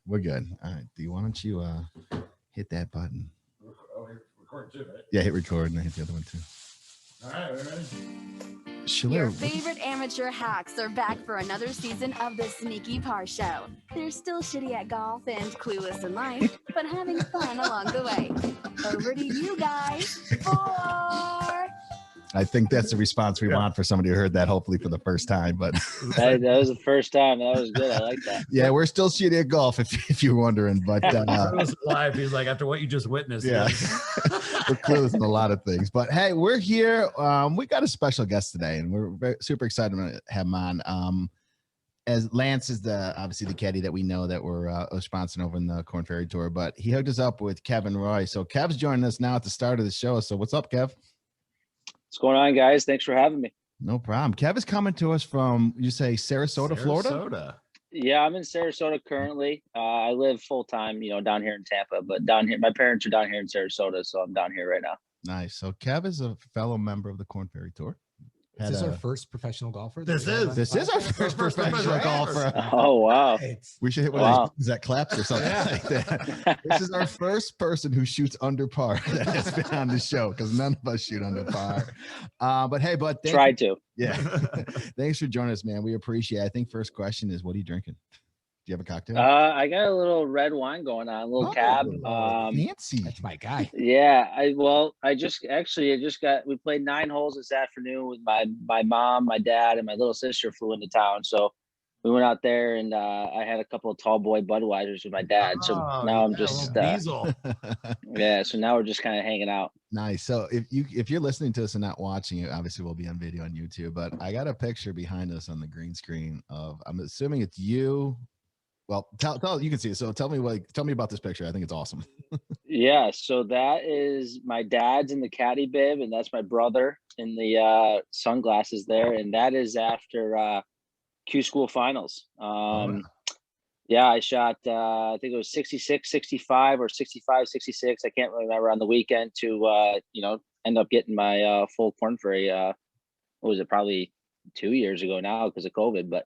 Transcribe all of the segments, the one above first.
We're good. All right. Why don't you hit that button? Record too, right? Yeah, hit record and I hit the other one too. All right, we're ready. Your favorite amateur hacks are back for another season of the Sneaky Par Show. They're still shitty at golf and clueless in life, but having fun along the way. Over to you guys. 4. I think that's the response we want for somebody who heard that, hopefully for the first time. But that was the first time. That was good. I like that. Yeah, we're still shitty at golf, if you're wondering. But live, he's like, after what you just witnessed. Yeah, we're clueless in a lot of things. But hey, we're here. We got a special guest today, and we're super excited to have him on. As Lance is obviously the caddy that we know that we're sponsoring over in the Corn Ferry Tour, but he hooked us up with Kevin Roy. So Kev's joining us now at the start of the show. So what's up, Kev? What's going on, guys? Thanks for having me. No problem. Kev is coming to us from, you say, Sarasota, Florida? Yeah, I'm in Sarasota currently. I live full-time, down here in Tampa, but down here, my parents are down here in Sarasota, so I'm down here right now. Nice. So Kev is a fellow member of the Corn Ferry Tour. Is this our first professional golfer? This is our first professional golfer. Oh, wow. We should hit one of these that claps or something like that. This is our first person who shoots under par that has been on the show, because none of us shoot under par. But hey, tried to. Yeah. Thanks for joining us, man. We appreciate it. I think first question is, what are you drinking? Do you have a cocktail? I got a little red wine going on, a little cab. Fancy. That's my guy. Yeah. We played 9 holes this afternoon with my mom, my dad, and my little sister flew into town. So we went out there and I had a couple of tall boy Budweisers with my dad. So now I'm just diesel. Yeah. So now we're just kind of hanging out. Nice. So if you're listening to us and not watching it, obviously we'll be on video on YouTube, but I got a picture behind us on the green screen of, I'm assuming it's you. Well, tell you can see it. So tell me about this picture. I think it's awesome. Yeah. So that is my dad's in the caddy bib, and that's my brother in the sunglasses there. And that is after Q school finals. Yeah, I shot, I think it was 66, 65 or 65, 66. I can't remember on the weekend to, end up getting my full Corn Ferry. What was it? Probably 2 years ago now because of COVID. But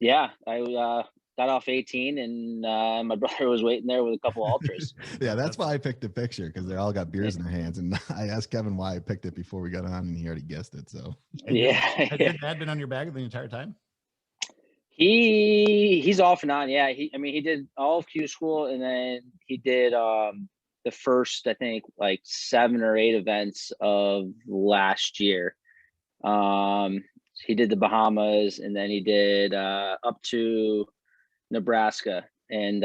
yeah, I got off 18 and my brother was waiting there with a couple ultras. Yeah, that's why I picked the picture, because they all got beers in their hands. And I asked Kevin why I picked it before we got on, and he already guessed it. So yeah. Has your dad been on your bag the entire time? He's off and on. Yeah. He did all of Q school, and then he did the first, I think, like 7 or 8 events of last year. He did the Bahamas, and then he did up to Nebraska, and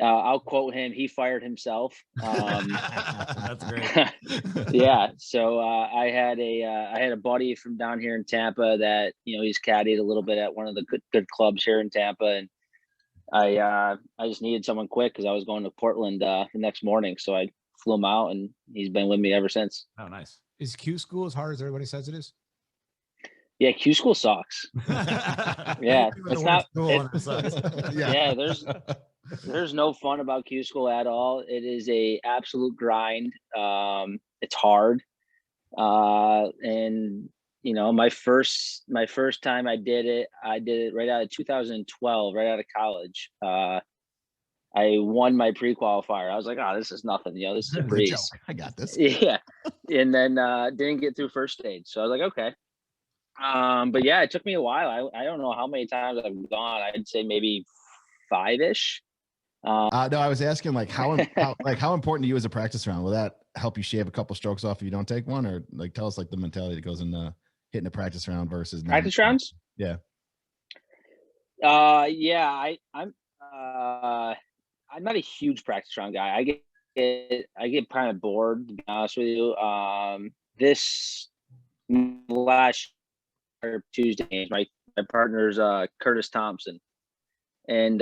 I'll quote him: he fired himself. That's great. Yeah. So I had a buddy from down here in Tampa that he's caddied a little bit at one of the good clubs here in Tampa, and I just needed someone quick because I was going to Portland the next morning, so I flew him out, and he's been with me ever since. Oh, nice. Is Q school as hard as everybody says it is? Yeah, Q school sucks. Yeah, it's not. Yeah, there's no fun about Q school at all. It is a absolute grind. It's hard, and my first time I did it right out of 2012, right out of college. I won my pre-qualifier. I was like, oh, this is nothing. This is a breeze. I got this. Yeah, and then didn't get through first stage. So I was like, okay. But yeah, it took me a while. I don't know how many times I've gone. I'd say maybe 5-ish. No, I was asking how important to you as a practice round? Will that help you shave a couple strokes off if you don't take one, or tell us the mentality that goes into hitting a practice round versus practice rounds? Yeah. Yeah, I'm not a huge practice round guy. I get kind of bored, to be honest with you. This last Tuesday, my partner's Curtis Thompson, and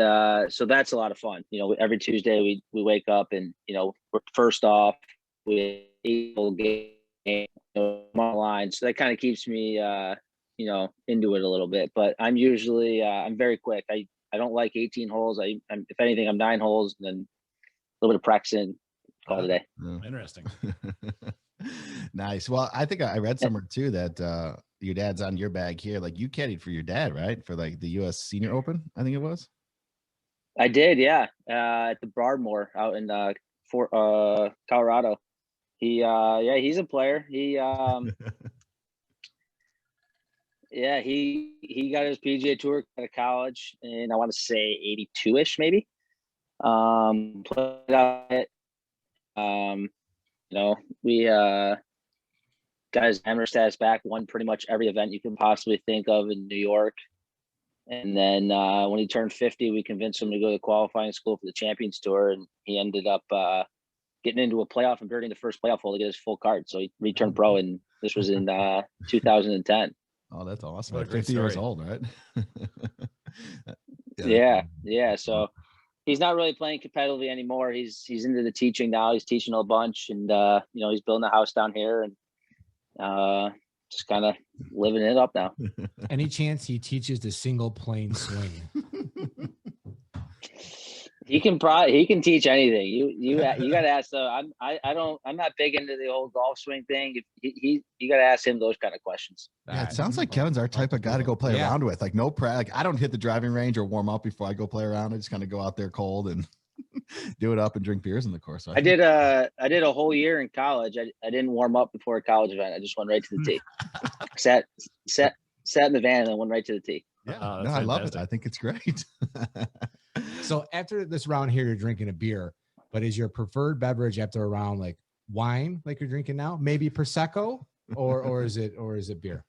so that's a lot of fun. Every Tuesday we wake up and we're first off with 8 game on the line, so that kind of keeps me into it a little bit. But I'm usually I'm very quick. I don't like 18 holes. I'm if anything, I'm 9 holes and then a little bit of practicing, call it a day. Interesting. Nice. Well, I think I read somewhere too that your dad's on your bag here. Like, you caddied for your dad, right? For the U.S. Senior Open, I think it was. I did, yeah. At the Broadmoor out in Colorado. He's a player. He got his PGA Tour out of college, and I want to say 82-ish maybe. Played out it. We got his amateur status back, won pretty much every event you can possibly think of in New York. And then when he turned 50, we convinced him to go to qualifying school for the Champions Tour, and he ended up getting into a playoff and birding the first playoff hole to get his full card. So he returned pro, and this was in 2010. Oh, that's awesome. What a Like great 50 years story. old, right? Yeah. So he's not really playing competitively anymore. He's into the teaching now. He's teaching a bunch, and he's building a house down here, and just kind of living it up now. Any chance he teaches the single plane swing? He can teach anything. You got to ask. I'm not big into the old golf swing thing. You got to ask him those kind of questions. Yeah, it sounds like Kevin's our type of guy to go play around with. Like like I don't hit the driving range or warm up before I go play around. I just kind of go out there cold and do it up and drink beers in the course. So I did a whole year in college. I didn't warm up before a college event. I just went right to the tee. sat in the van and then went right to the tee. Yeah, no, I love it. I think it's great. So after this round here, you're drinking a beer, but is your preferred beverage after a round like wine, like you're drinking now? Maybe Prosecco, or is it beer?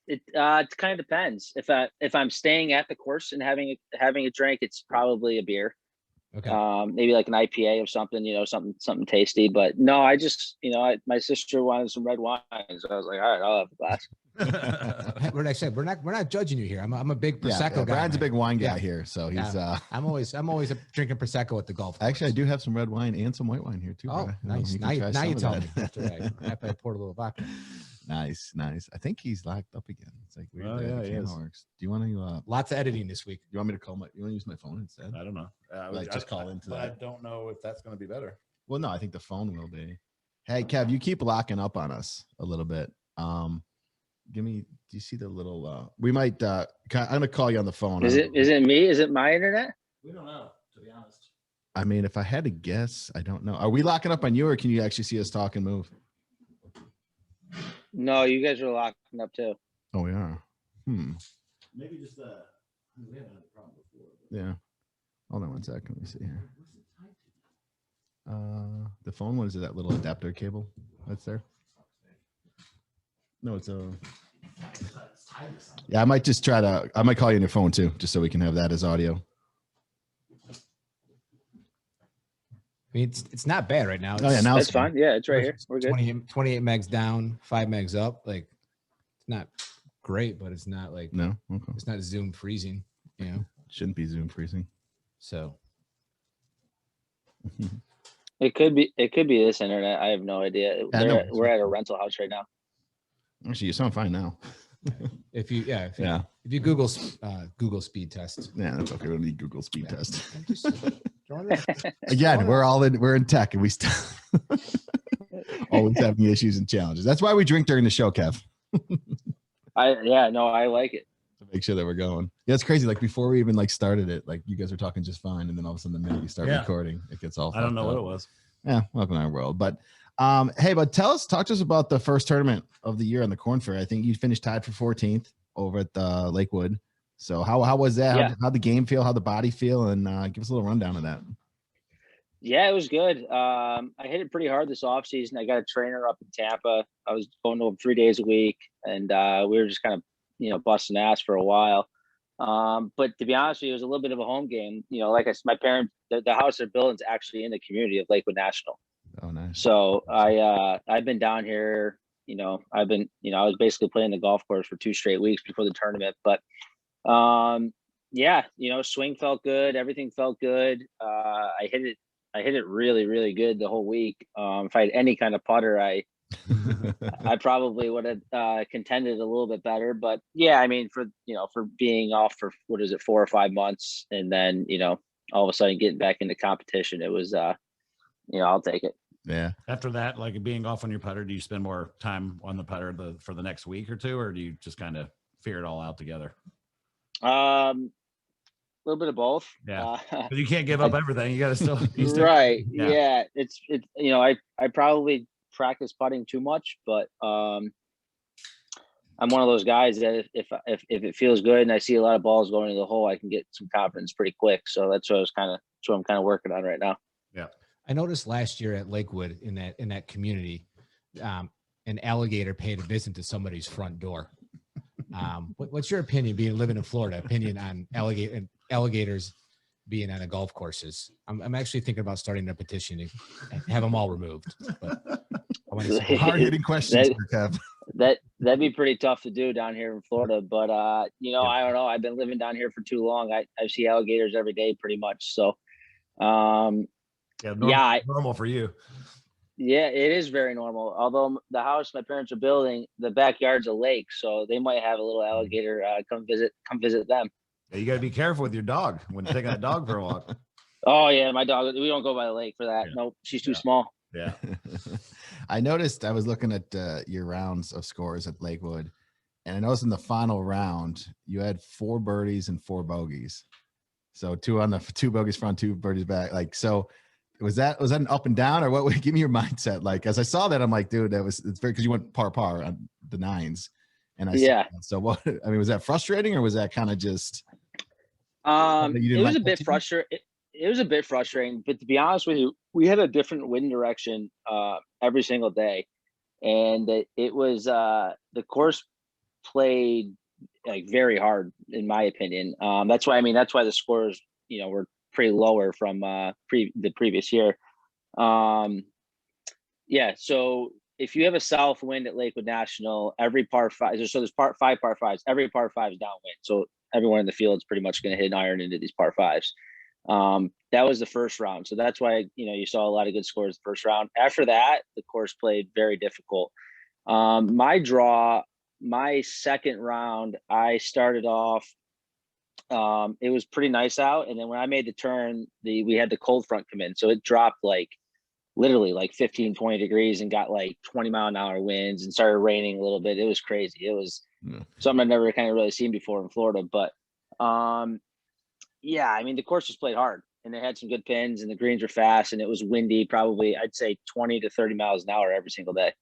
It kind of depends. If I'm staying at the course and having a drink, it's probably a beer. Okay. Maybe like an IPA or something, something tasty. But no, I just, my sister wanted some red wine, so I was like, all right, I'll have a glass. What did I say? We're not judging you here. I'm a big Prosecco guy. Brian's a big wine guy Yeah. here, so he's. I'm always drinking Prosecco at the golf course. Actually, I do have some red wine and some white wine here too. Oh, Brian. nice. You Now can try you some of tell that. me after I poured a little vodka. Nice. I think he's locked up again. It's like weird. Oh, that yeah, the he camera is. works. Do you want to? Lots of editing this week. You want me to call you want to use my phone instead? I don't know. Just call into but that. I don't know if that's going to be better. Well, no, I think the phone will be. Hey, Kev, you keep locking up on us a little bit. Do you see the little? We might. I'm gonna call you on the phone. Is it me? Is it my internet? We don't know, to be honest. I mean, if I had to guess, I don't know. Are we locking up on you, or can you actually see us talk and move? No, you guys are locking up too. Oh, we are. Maybe just we haven't had a problem before. Yeah. Hold on one second. Let me see here. The phone one is that little adapter cable that's there. No, it's a. Yeah, I might call you on your phone too, just so we can have that as audio. I mean, it's not bad right now. Oh yeah, now That's fine. Yeah, it's right here. We're good. 28 megs down, 5 megs up. Like, it's not great, but it's not like No, okay. it's not Zoom freezing, Shouldn't be Zoom freezing. So It could be this internet. I have no idea. We're at a rental house right now. Actually, you sound fine now. if you Google speed test. Yeah, that's okay. We don't need Google speed test. I'm just throwing it- Again, we're in tech, and we still always having issues and challenges. That's why we drink during the show, Kev. I like it. To make sure that we're going. Yeah, it's crazy. Like before we even started it, like you guys were talking just fine, and then all of a sudden the minute you start recording, it gets all. I don't know fucked what up. it was. Yeah, welcome to our world. But hey, but talk to us about the first tournament of the year on the Corn Fair. I think you finished tied for 14th over at Lakewood. So how was that? Yeah. How'd the game feel? How'd the body feel? And give us a little rundown of that. Yeah, it was good. I hit it pretty hard this offseason. I got a trainer up in Tampa. I was going to him 3 days a week, and we were just kind of, busting ass for a while. But to be honest with you, it was a little bit of a home game. Like I said, my parents, the house they're building is actually in the community of Lakewood National. Oh, nice. So I've been down here, I was basically playing the golf course for 2 straight weeks before the tournament, but swing felt good. Everything felt good. I hit it really, really good the whole week. If I had any kind of putter, I probably would have contended a little bit better, but yeah, I mean, for being off for 4 or 5 months, and then, all of a sudden getting back into competition, it was, I'll take it. Yeah. After that, like being off on your putter, do you spend more time on the putter for the next week or two, or do you just kind of figure it all out together? little bit of both. Yeah. But you can't give up everything. You got to still. Right. Yeah. It's I probably practice putting too much, but I'm one of those guys that if it feels good and I see a lot of balls going into the hole, I can get some confidence pretty quick. So that's what I'm kind of working on right now. Yeah. I noticed last year at Lakewood in that community, an alligator paid a visit to somebody's front door. What's your opinion, living in Florida, on alligators being on the golf courses? I'm actually thinking about starting a petition to have them all removed. But I want to see hard hitting questions, Kev. That'd be pretty tough to do down here in Florida. But I don't know. I've been living down here for too long. I see alligators every day pretty much. So normal for you. Yeah, it is very normal. Although the house my parents are building, the backyard's a lake, so they might have a little alligator come visit them. Yeah, you got to be careful with your dog when taking that dog for a walk. Oh yeah, my dog. We don't go by the lake for that. Yeah. Nope, she's too small. Yeah. I noticed. I was looking at your rounds of scores at Lakewood, and I noticed in the final round you had 4 birdies and 4 bogeys. So 2 on the 2 bogeys front, 2 birdies back. Like so. Was that an up and down, or what? Give me your mindset. Like, as I saw that, I'm like, dude, it's very, because you went par on the 9s, and so what? I mean, was that frustrating, or was that kind of just? It was a bit frustrating. It was a bit frustrating, but to be honest with you, we had a different wind direction every single day, and it was the course played like very hard, in my opinion. That's why the scores, were pretty lower from the previous year. So if you have a south wind at Lakewood National, every par 5, so there's 5 par 5s, every par 5 is downwind, so everyone in the field is pretty much going to hit an iron into these par 5s. That was the first round, so that's why you saw a lot of good scores the first round. After that, the course played very difficult. My second round, I started off, it was pretty nice out, and then when I made the turn, we had the cold front come in, so it dropped literally 15-20 degrees and got 20-mile-an-hour winds and started raining a little bit. It was crazy. It was something I've never kind of really seen before in Florida. But the course was played hard, and they had some good pins, and the greens were fast, and it was windy, probably I'd say 20 to 30 miles an hour every single day.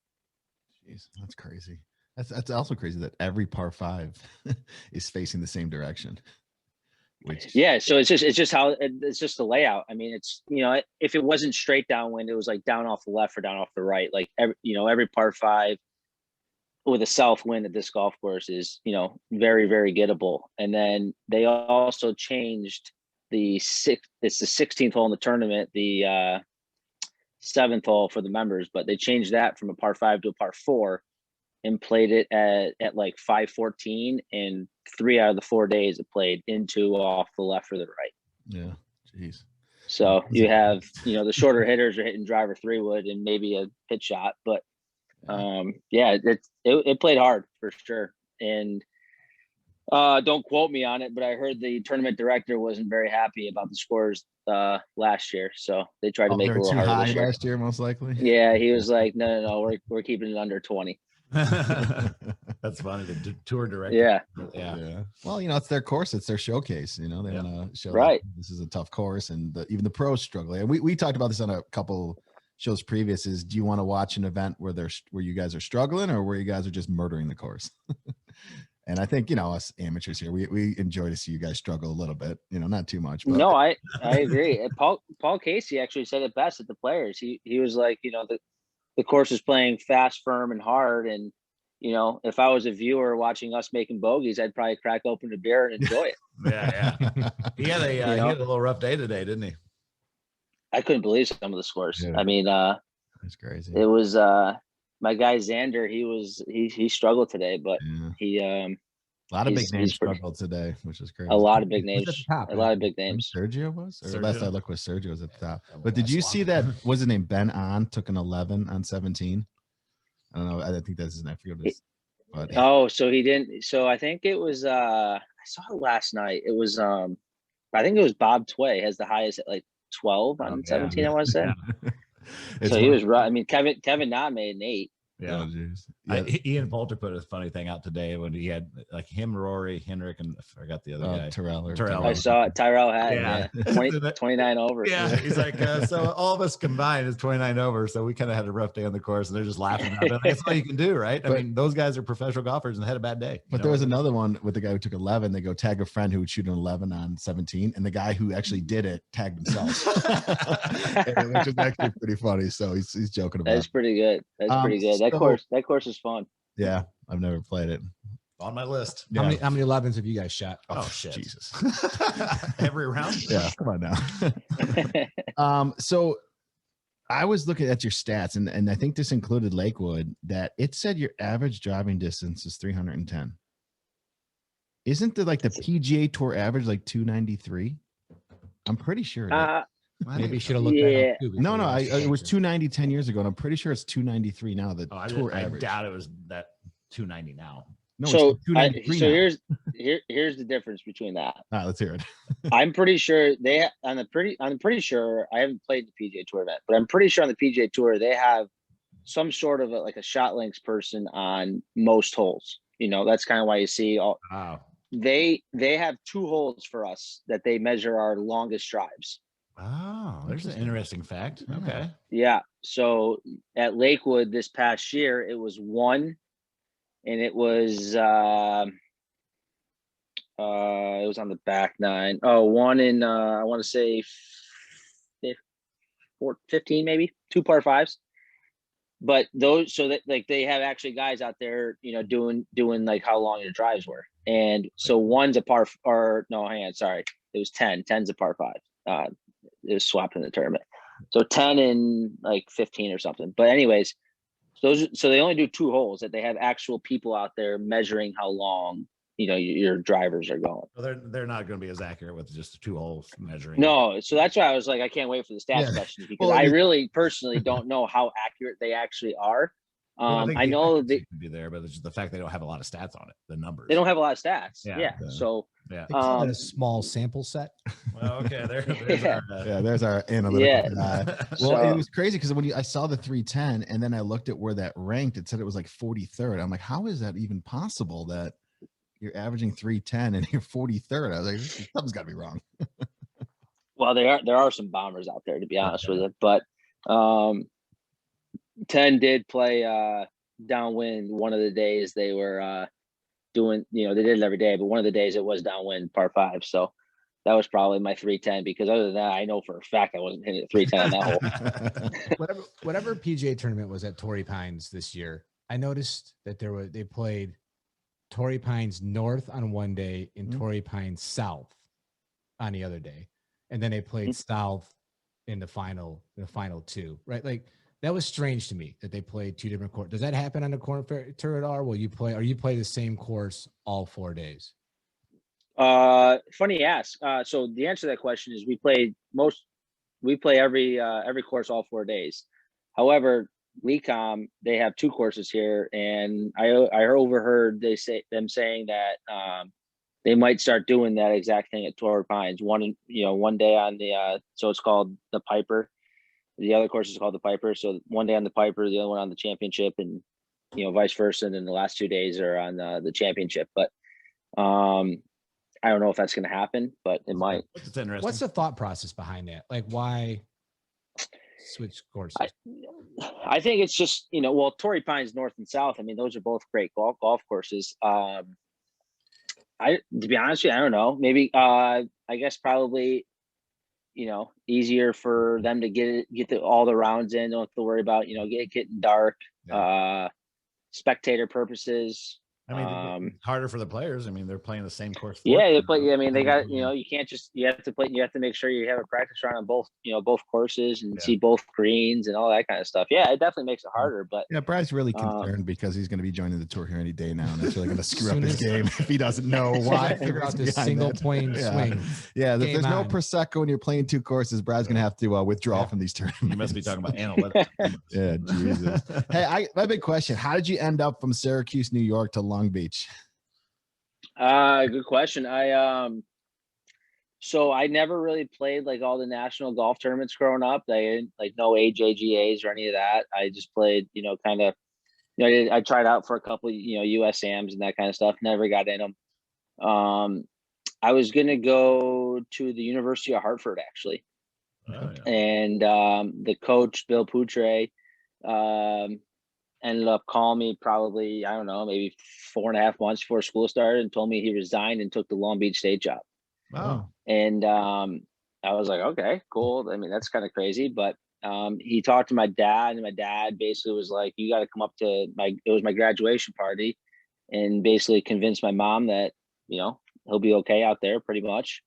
Jeez, that's crazy. That's also crazy that every par 5 is facing the same direction. So it's just the layout. I mean, it's if it wasn't straight downwind, it was down off the left or down off the right. Every par 5 with a south wind at this golf course is very, very gettable. And then they also changed it's the 16th hole in the tournament, the 7th hole for the members, but they changed that from a par 5 to a par 4 and played it at 514, and 3 out of the 4 days it played into, off the left or the right. Yeah, jeez. So you have the shorter hitters are hitting driver 3 wood and maybe a hit shot, but it played hard for sure. And don't quote me on it, but I heard the tournament director wasn't very happy about the scores last year, so they tried to make it a little harder this year. Last year, most likely. Yeah, he was like, no, we're keeping it under 20. That's funny. The tour director. Yeah. Well, it's their course. It's their showcase. They want to show this is a tough course, and even the pros struggle. And we talked about this on a couple shows previous. Is do you want to watch an event where you guys are struggling, or where you guys are just murdering the course? And I think us amateurs here, we enjoy to see you guys struggle a little bit. Not too much. But. No, I agree. Paul Casey actually said it best at the Players. He was like, the course is playing fast, firm, and hard. And, if I was a viewer watching us making bogeys, I'd probably crack open a beer and enjoy it. Yeah. He had a little rough day today, didn't he? I couldn't believe some of the scores. Yeah. I mean, that's crazy. It was my guy Xander. He struggled today, but he a lot of big names struggled today, which is crazy. A lot of big names. A lot of big names. Sergio was? Or last I looked was Sergio was at the top. But did you see that? Was his name Ben On took an 11 on 17? I don't know. I think that's his name. I forget what it is. But, so he didn't. So I think it was. I saw it last night. It was. I think it was Bob Tway has the highest at 12 on 17. I want to say. So he was right. I mean, Kevin Knott made an 8. Yeah. Oh, geez. Yeah. Ian Poulter put a funny thing out today when he had like him, Rory, Henrik, and I forgot the other guy. Terrell. I saw it. Tyrell had Yeah. 29 over. Yeah, he's like, so all of us combined is 29 over. So we kind of had a rough day on the course, and they're just laughing about it. That's all you can do, right? I mean, those guys are professional golfers and they had a bad day. But there was another one with the guy who took 11. They go tag a friend who would shoot an 11 on 17, and the guy who actually did it tagged himself, which is actually pretty funny. So he's joking about. That's pretty good. That's pretty good. That course is fun. Yeah, I've never played it. On my list. How many 11s have you guys shot? Oh shit, Jesus! Every round. Yeah, come on now. So I was looking at your stats, and I think this included Lakewood. That it said your average driving distance is 310. Isn't the PGA Tour average like 293? I'm pretty sure. Maybe you should have looked that up too. No, it was 290 10 years ago, and I'm pretty sure it's 293 now. The tour I average. doubt it was that 290 now. No, so it's now. here's the difference between that. All right, let's hear it. I'm pretty sure I'm pretty sure I haven't played the PGA Tour event, but I'm pretty sure on the PGA Tour they have some sort of a shot lengths person on most holes. That's kind of why you see all. Wow. They have 2 holes for us that they measure our longest drives. Oh, there's an interesting fact. Okay. Yeah. So at Lakewood this past year, it was 1, and it was on the back 9. Oh, 1 in I want to say 15, maybe 2 par 5s. But those, so that they have actually guys out there, doing like how long your drives were. And so 1's a par, or no, hang on, sorry, it was 10. 10's a par 5. It was swapped in the tournament. So 10 and 15 or something. But anyways, so they only do 2 holes that they have actual people out there measuring how long your drivers are going. Well, they're not going to be as accurate with just 2 holes measuring. No, so that's why I was like, I can't wait for the stats question, because I really personally don't know how accurate they actually are. I know they could be there, but it's just the fact they don't have a lot of stats on it. The numbers. They don't have a lot of stats. Yeah. So they call it a small sample set. Well, okay. There's our analytical guy. Well, So, it was crazy because when I saw the 310, and then I looked at where that ranked, it said it was like 43rd. I'm like, how is that even possible that you're averaging 310 and you're 43rd? I was like, something's got to be wrong. well, there are some bombers out there, to be honest with you, but 10 did play downwind one of the days they were doing, they did it every day, but one of the days it was downwind par 5. So that was probably my 310, because other than that, I know for a fact I wasn't hitting a 310 on that hole. whatever PGA tournament was at Torrey Pines this year, I noticed that they played Torrey Pines North on one day and Torrey Pines South on the other day. And then they played South in the final 2, right? Like, that was strange to me that they played 2 different courses. Does that happen on the Corn Ferry Tour at all? Or you play the same course all 4 days? Funny you ask. So the answer to that question is we play every course all 4 days. However, Lecom, they have 2 courses here, and I overheard them saying that they might start doing that exact thing at Torrey Pines. One day on the so it's called the Piper. The other course is called the Piper. So one day on the Piper, the other one on the Championship, and vice versa. And then the last 2 days are on the Championship. But I don't know if that's going to happen, but it might. It's interesting. What's the thought process behind that? Like, why switch courses? I think it's just Torrey Pines North and South. I mean, those are both great golf courses. To be honest with you, I don't know. Maybe I guess probably easier for them to get all the rounds in. Don't have to worry about getting dark. Yeah. Spectator purposes. I mean, it's harder for the players. I mean, they're playing the same course. Yeah, they play. I mean, they got you can't just you have to make sure you have a practice round on both both courses and see both greens and all that kind of stuff. Yeah, it definitely makes it harder. But yeah, Brad's really concerned because he's going to be joining the tour here any day now, and it's really going to screw up his game if he doesn't know why. Figure out this single plane swing. Yeah, if there's no Prosecco when you're playing 2 courses, Brad's going to have to withdraw from these tournaments. You must be talking about analytics. Yeah, Jesus. Hey, my big question: how did you end up from Syracuse, New York, to Long Beach? Good question. So I never really played like all the national golf tournaments growing up. I didn't no AJGAs or any of that. I just played, kind of I tried out for a couple, USAMs and that kind of stuff. Never got in them. I was going to go to the University of Hartford, actually. Oh, yeah. And the coach, Bill Poutre, ended up calling me probably, I don't know, maybe 4.5 months before school started and told me he resigned and took the Long Beach State job. Oh. And I was like, okay, cool. I mean, that's kind of crazy. But he talked to my dad, and my dad basically was like, you got to come up to it was my graduation party, and basically convinced my mom that, he'll be okay out there pretty much.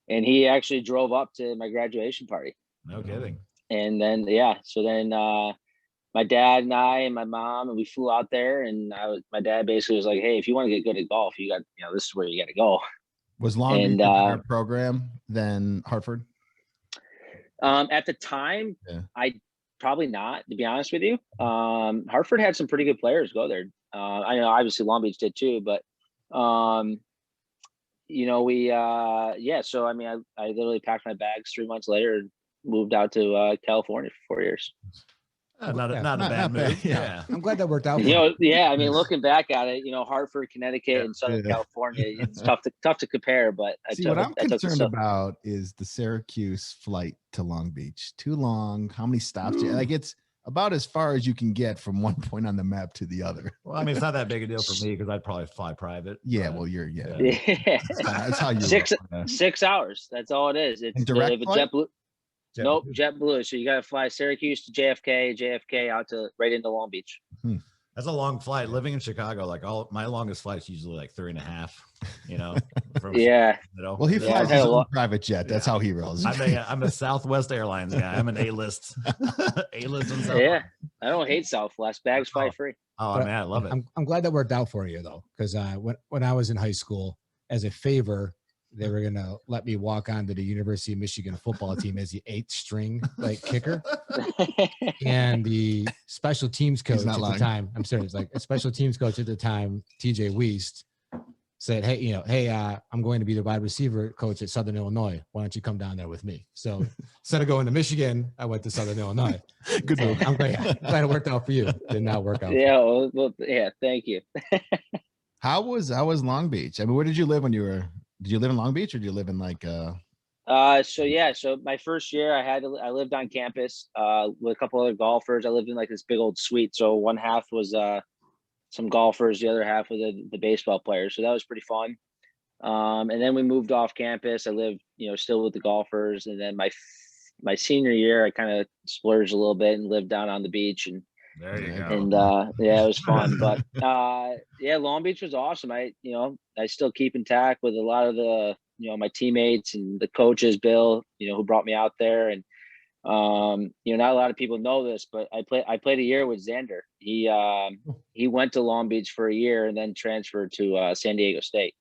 And he actually drove up to my graduation party. No kidding. And then, so then my dad and I and my mom, and we flew out there, and my dad basically was like, hey, if you want to get good at golf, you got, this is where you got to go. Was Long Beach a better program than Hartford? At the time, I probably not, to be honest with you. Hartford had some pretty good players go there. I know obviously Long Beach did too, but so I mean, I literally packed my bags 3 months later and moved out to California for 4 years. Not a bad move. Yeah. I'm glad that worked out. I mean, looking back at it, Hartford, Connecticut, and Southern California, it's tough to compare. But what I'm concerned about is the Syracuse flight to Long Beach. Too long. How many stops? Like, it's about as far as you can get from one point on the map to the other. Well, I mean, it's not that big a deal for me because I'd probably fly private. Yeah, well, that's how you 6 hours. That's all it is. It's direct JetBlue. Nope, JetBlue. So you got to fly Syracuse to JFK out to right into Long Beach. That's a long flight. Living in Chicago, like my longest flight's usually like 3.5. Yeah. Well, he flies his own private jet. That's how he rolls. I'm a Southwest Airlines guy. I'm an A-list. A-list on Southwest. Yeah, I don't hate Southwest. Bags fly free. Oh man, I love it. I'm glad that worked out for you though, because when I was in high school, as a favor, they were going to let me walk onto the University of Michigan football team as the 8th string kicker. And the special teams coach at the time, I'm serious, like a special teams coach at the time, TJ Wiest, said, hey, I'm going to be the wide receiver coach at Southern Illinois. Why don't you come down there with me? So instead of going to Michigan, I went to Southern Illinois. Good move. I'm glad it worked out for you. Did not work out. Yeah, well, thank you. How was Long Beach? I mean, where did you live when you were? Did you live in Long Beach, or did you live in like? So my first year I lived on campus with a couple other golfers. I lived in like this big old suite. So one half was some golfers, the other half was the baseball players. So that was pretty fun. And then we moved off campus. I lived, still with the golfers. And then my senior year, I kind of splurged a little bit and lived down on the beach. And there you go. And it was fun. But Long Beach was awesome. I still keep in touch with a lot of the my teammates and the coaches, Bill, who brought me out there. And not a lot of people know this, but I played a year with Xander. He went to Long Beach for a year and then transferred to San Diego State.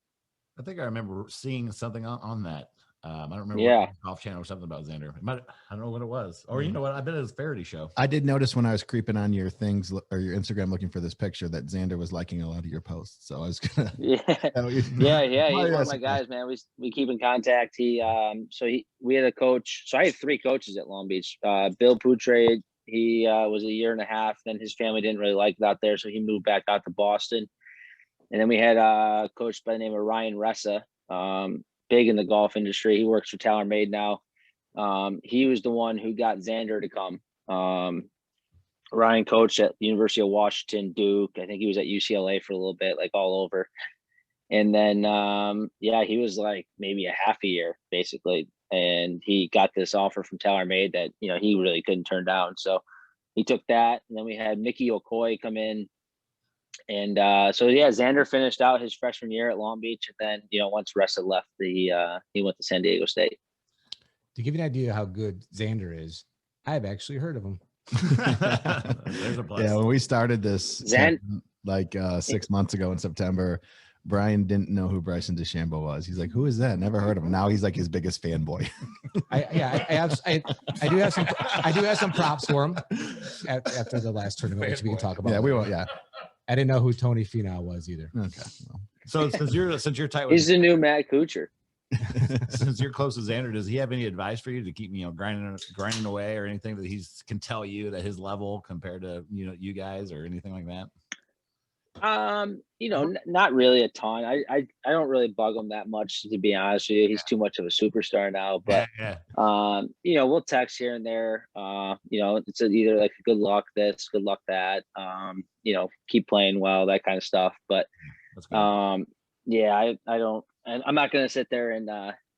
I think I remember seeing something on that. I don't remember. Yeah. Golf Channel or something about Xander. I don't know what it was. Or you know what? I bet it was a Faraday show. I did notice when I was creeping on your things or your Instagram looking for this picture that Xander was liking a lot of your posts. So I was gonna. Yeah. He's one of my guys, man. We keep in contact. We had a coach. So I had 3 coaches at Long Beach. Bill Poutre. He was a year and a half. Then his family didn't really like it out there, so he moved back out to Boston. And then we had a coach by the name of Ryan Ressa. Big in the golf industry. He works for TaylorMade now. He was the one who got Xander to come. Ryan coached at the University of Washington, Duke. I think he was at UCLA for a little bit, like all over. And then, he was like maybe a half a year basically. And he got this offer from TaylorMade that, he really couldn't turn down. So he took that. And then we had Mickey Okoye come in. And Xander finished out his freshman year at Long Beach. And then, once Ressa left, he went to San Diego State. To give you an idea of how good Xander is, I've actually heard of him. There's a plus. Yeah, when we started this 6 months ago in September, Brian didn't know who Bryson DeChambeau was. He's like, "Who is that? Never heard of him." Now he's like his biggest fanboy. I do have some props for him after the last tournament, which we can talk about. Yeah, we will. Yeah. I didn't know who Tony Finau was either. Okay. Well. So since you're tight with he's the new Matt Kuchar. Since you're close to Xander, does he have any advice for you to keep, grinding away, or anything that he can tell you at his level compared to, you guys, or anything like that? Not really a ton. I don't really bug him that much, to be honest with you. He's too much of a superstar now, but we'll text here and there. It's either like good luck this, good luck that, keep playing well, that kind of stuff. But I don't, and I'm not gonna sit there and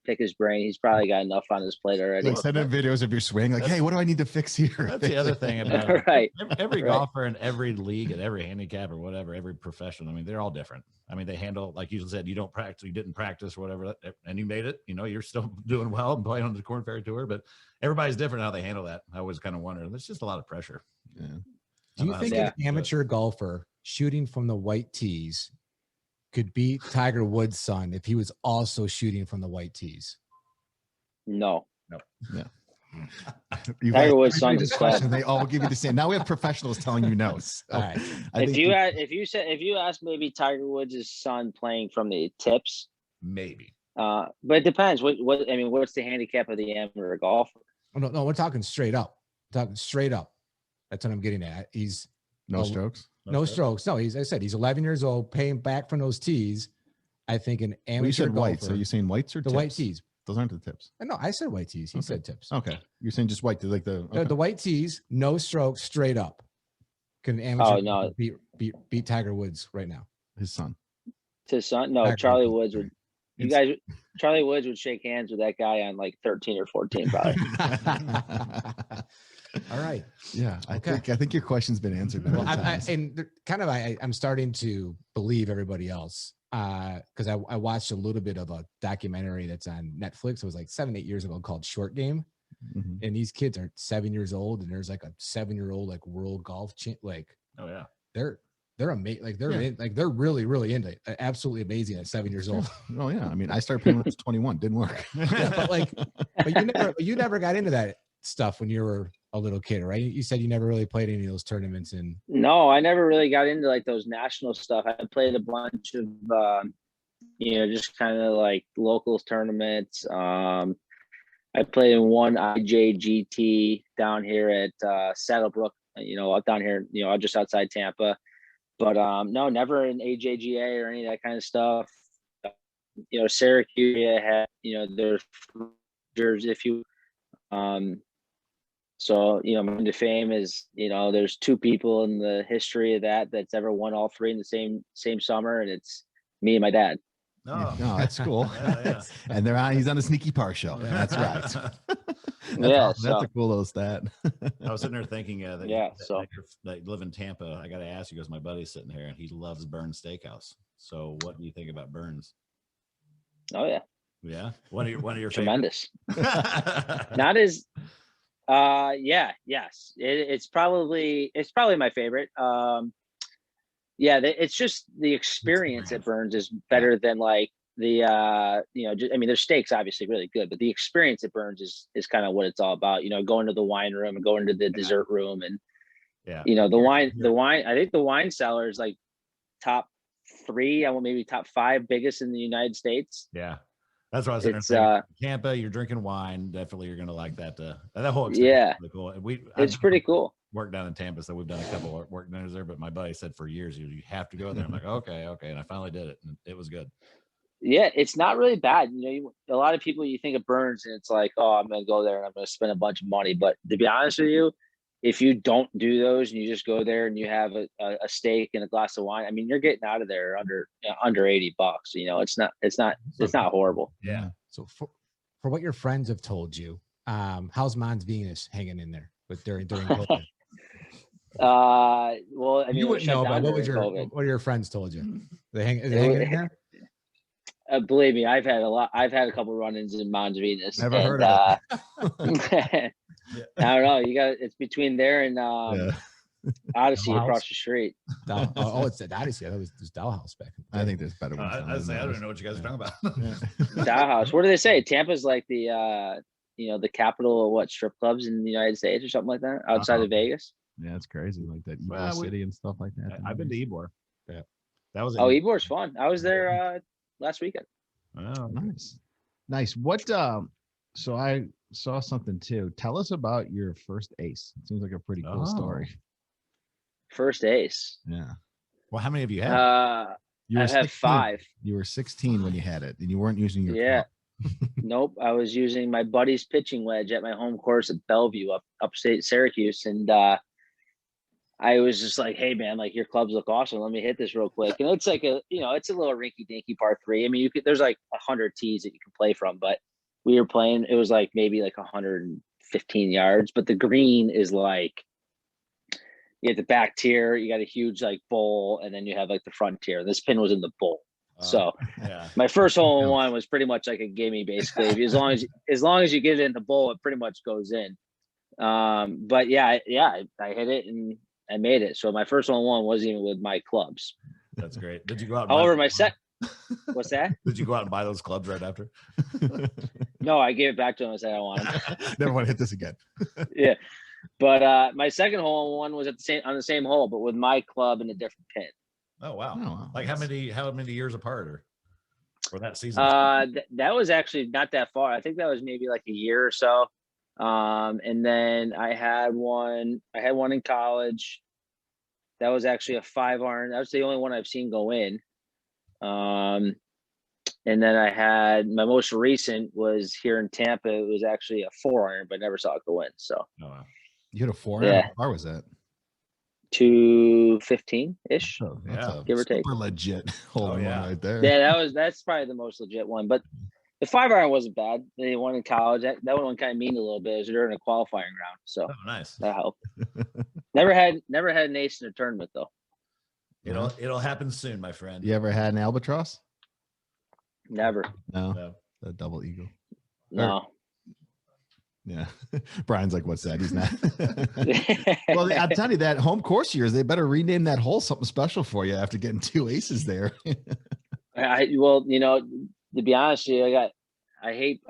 pick his brain. He's probably got enough on his plate already. Like, send him videos of your swing. Like, hey, what do I need to fix here? That's the other thing about it. Right. Every golfer in every league, at every handicap or whatever, every profession, I mean, they're all different. I mean, they handle, like you said, you didn't practice or whatever, and you made it. You're still doing well and playing on the Corn Ferry Tour, but everybody's different how they handle that. I always kind of wonder. There's just a lot of pressure. Yeah. Do you think an amateur golfer shooting from the white tees could beat Tiger Woods' son if he was also shooting from the white tees? No. Yeah. Tiger Woods' son is question. They all give you the same. Now we have professionals telling you no. So all right. If you ask maybe Tiger Woods' son playing from the tips, maybe. But it depends. What's the handicap of the amateur golfer? No, we're talking straight up. That's what I'm getting at. He's no strokes. No strokes. No, I said he's 11 years old, paying back from those tees. I think an amateur you said golfer, white. So you're saying whites or the tips? white tees? Those aren't the tips. No, I said white tees. He said tips. Okay. You're saying just white. Like the white tees, no strokes, straight up. Can an amateur beat Tiger Woods right now? His son. His son? No, Charlie Woods would. Charlie Woods would shake hands with that guy on like 13 or 14, probably. All right. Yeah, I think your question's been answered. Well, I'm starting to believe everybody else because I watched a little bit of a documentary that's on Netflix. It was like 7-8 years ago called Short Game, and these kids are 7 years old, and there's like a 7-year-old like world golf they're amazing. Like they're really, really into it. Absolutely amazing at 7 years old. Oh yeah. I mean, I started playing when I was 21. Didn't work. but you never got into that stuff when you were a little kid, right? You said you never really played any of those tournaments. No, I never really got into like those national stuff. I played a bunch of, just kind of like local tournaments. I played in one IJGT down here at Saddlebrook, up down here, just outside Tampa. But no, never in AJGA or any of that kind of stuff. Syracuse had, there's if you, so my claim to fame is, there's two people in the history of that's ever won all three in the same summer, and it's me and my dad. Oh, no, that's cool. Yeah. And he's on a Sneaky Par show. Yeah. That's right. That's a cool little stat. I was sitting there thinking that you live in Tampa. I got to ask you, because my buddy's sitting here and he loves Burns Steakhouse. So what do you think about Burns? Oh yeah. Yeah. One of your tremendous. Not as yes. It's probably my favorite. It's just the experience at Burns is better than like their steaks obviously really good, but the experience at Burns is kind of what it's all about. Going to the wine room and going to the dessert room, and the wine. I think the wine cellar is like top 3, maybe top 5 biggest in the United States. Yeah. That's what I was saying. Tampa, you're drinking wine. Definitely, you're gonna like that. That whole experience. Yeah, cool. It's pretty cool. Work down in Tampa, so we've done a couple of work dinners there. But my buddy said for years, you have to go there. I'm like, okay, and I finally did it, and it was good. Yeah, it's not really bad. A lot of people, you think of Burns, and it's like, oh, I'm gonna go there and I'm gonna spend a bunch of money. But to be honest with you, if you don't do those and you just go there and you have a steak and a glass of wine, I mean, you're getting out of there under $80. It's not horrible. Yeah. So for what your friends have told you, how's Mons Venus hanging in there during COVID? Well, I mean, you wouldn't know, but what your friends told you? Is it hanging in there? Believe me, I've had a couple run-ins in Mons Venus. Never heard of it. I don't know. It's between there and Odyssey across the street. It's at Odyssey. I thought it was Dollhouse back. I think there's better ones. I don't know what you guys are talking about. Dollhouse. What do they say? Tampa's like the the capital of strip clubs in the United States or something like that, outside of Vegas. Yeah, it's crazy, like that Ybor City and stuff like that. I've been to Ybor. Yeah, that was. Ybor's fun. I was there last weekend. Oh, nice. Nice. What so I saw something too. Tell us about your first ace. It seems like a pretty cool story. First ace. Yeah. Well, how many of you had? You were I have 16. 5. You were 16 when you had it, and you weren't using your Yeah. cup. Nope. I was using my buddy's pitching wedge at my home course at Bellevue upstate Syracuse. And I was just like, hey man, like your clubs look awesome. Let me hit this real quick. And it's like it's a little rinky dinky par 3. I mean, there's like 100 tees that you can play from, but we were playing, it was like maybe like 115 yards, but the green is like, you have the back tier, you got a huge like bowl, and then you have like the front tier. This pin was in the bowl. So yeah. my first hole in one was pretty much like a gimme, basically. As long as you get it in the bowl, it pretty much goes in. But I hit it and I made it. So my first hole in one wasn't even with my clubs. That's great. Did you go out? However, what's that? Did you go out and buy those clubs right after? No, I gave it back to him and said I want them. Never want to hit this again. Yeah. But my second hole in one was on the same hole, but with my club and a different pin. Oh wow! Oh, wow. Like how many years apart or that season? That was actually not that far. I think that was maybe like a year or so. And then I had one in college. That was actually a 5-iron. That was the only one I've seen go in. And then I had my most recent was here in Tampa. It was actually a 4-iron, but never saw it go in. So Oh, wow. You hit a 4-iron? Yeah. How far was that? 215-ish, That's a give or take. super legit hole in one right there. Yeah, that's probably the most legit one. But the 5-iron wasn't bad. The one in college, that one kind of meaned a little bit. It was during a qualifying round, so nice. that helped. Never had an ace in a tournament though. It'll happen soon, my friend. You ever had an albatross? Never. No. A double eagle. No. Yeah. Brian's like, what's that? He's not. Well, I'm telling you, that home course years, they better rename that hole something special for you after getting 2 aces there. Well, to be honest with you, I hate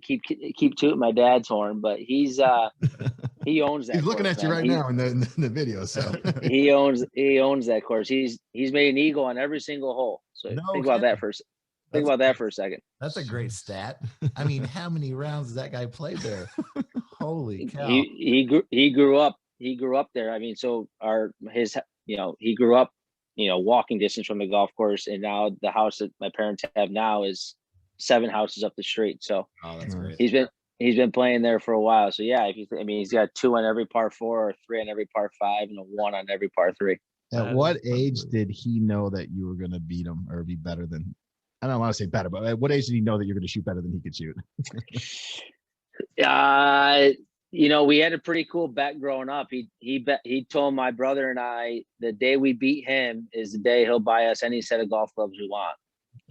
keep tooting my dad's horn, but he owns that. He's looking course, at you right now in the video. So he owns that course. He's made an eagle on every single hole. So think about that first. Think about that for a second. That's a great stat. I mean, how many rounds has that guy played there? Holy cow! He grew up there. I mean, so he grew up, walking distance from the golf course, and now the house that my parents have now is 7 houses up the street. So that's great. He's been playing there for a while. So yeah, he's got 2 on every par 4, or 3 on every par 5, and a 1 on every par 3. At what age did he know that you were going to beat him or be better than? I don't want to say better, but at what age did he know that you're going to shoot better than he could shoot? We had a pretty cool bet growing up. He told my brother and I the day we beat him is the day he'll buy us any set of golf clubs we want.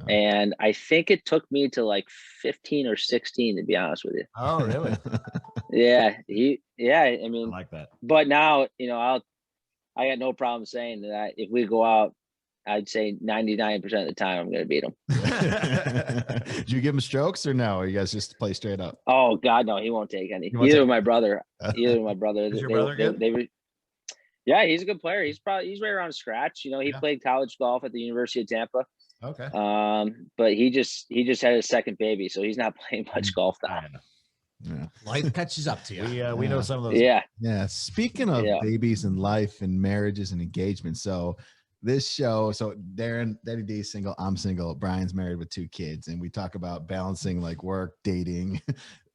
Oh. And I think it took me to like 15 or 16, to be honest with you. Oh, really? Yeah. I mean, I like that. But now, I got no problem saying that if we go out, I'd say 99% of the time I'm going to beat him. Do you give him strokes or no? Or you guys just play straight up? Oh God, no, he won't take any. Either of my brother. Is your brother good? Yeah, he's a good player. He's right around scratch. He played college golf at the University of Tampa. Okay. But he just had his second baby, so he's not playing much golf now. Yeah. Life catches up to you. We know some of those. Yeah. Speaking of babies and life and marriages and engagements, so this show, so Daddy D's single, I'm single, Brian's married with 2 kids, and we talk about balancing like work, dating,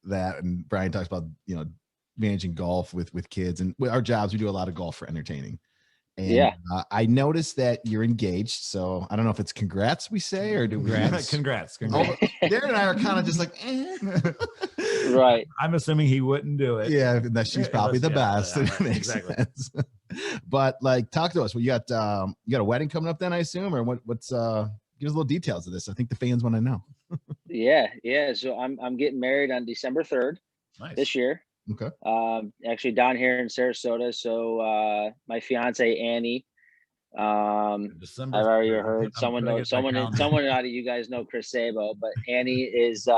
that, and Brian talks about managing golf with kids, and with our jobs, we do a lot of golf for entertaining. And I noticed that you're engaged, so I don't know if it's congrats we say or do we congrats. Darren and I are kind of just like right. I'm assuming he wouldn't do it. Yeah, that she's probably the best. It makes sense. But like, talk to us. Well, you got a wedding coming up then, I assume, or what's give us a little details of this. I think the fans want to know. Yeah. So I'm getting married on December 3rd this year. Okay. Actually down here in Sarasota. So my fiance Annie. I've already heard someone out of you guys know Chris Sabo, but Annie is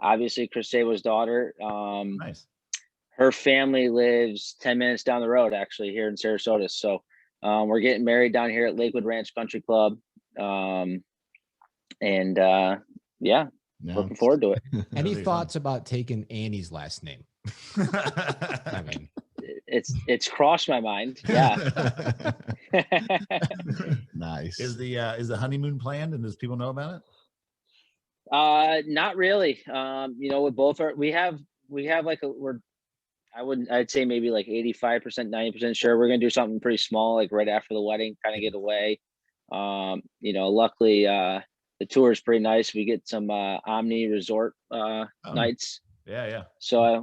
obviously Chris Sabo's daughter. Nice. Her family lives 10 minutes down the road, actually, here in Sarasota. So we're getting married down here at Lakewood Ranch Country Club. No. Looking forward to it. Any thoughts about taking Annie's last name? I mean, It's crossed my mind. Yeah. Nice. Is the honeymoon planned, and does people know about it? Not really. With both we have like I'd say maybe like 85%, 90% sure we're gonna do something pretty small, like right after the wedding, kind of get away. Luckily the tour is pretty nice. We get some Omni resort nights. Yeah. So I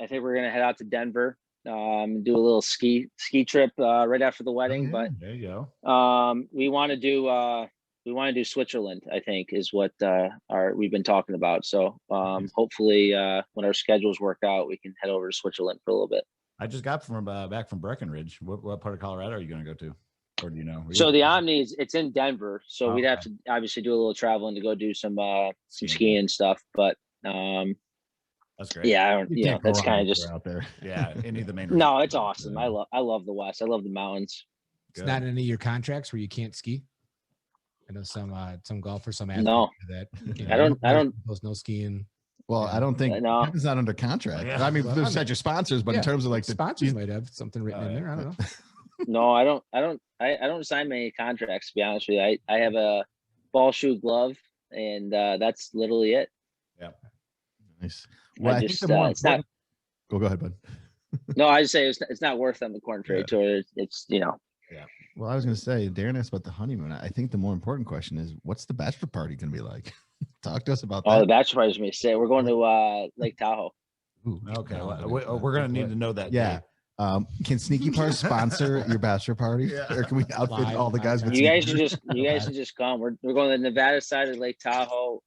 think we're gonna head out to Denver, do a little ski trip right after the wedding. But there you go. we want to do Switzerland, I think, is what we've been talking about. So hopefully when our schedules work out, we can head over to Switzerland for a little bit. I just got back from Breckenridge. What part of Colorado are you going to go to? Or do you know? So the Omni it's in Denver. So we'd have okay. to obviously do a little traveling to go do some skiing stuff. But that's great. yeah, that's kind of We're just out there. Yeah, any of the main. no, it's awesome. I love the West. I love the mountains. it's not in any of your contracts where you can't ski. I know some golfers, some athletes No. do that. I don't. There's no skiing. Well, I don't think No. Kevin's not under contract. Yeah. I mean, Well, there's such your sponsors, but in terms of like the sponsors might have something written in there. I don't know. No, I don't sign many contracts, to be honest with you. I have a ball shoe glove, and that's literally it. Yeah. Nice. Well, I think just, the more it's not. go ahead, bud. No, I just say it's not worth on the Corn Ferry Tour. It's Well, I was going to say, Darren asked about the honeymoon. I think the more important question is, what's the bachelor party going to be like? Talk to us about that. Oh, the bachelor party is going to say we're going to Lake Tahoe. Ooh, Okay, we're going to need to know that. yeah. Can Sneaky Par sponsor your bachelor party, or can we outfit all the guys with You guys Sneaky should just come. We're going to the Nevada side of Lake Tahoe.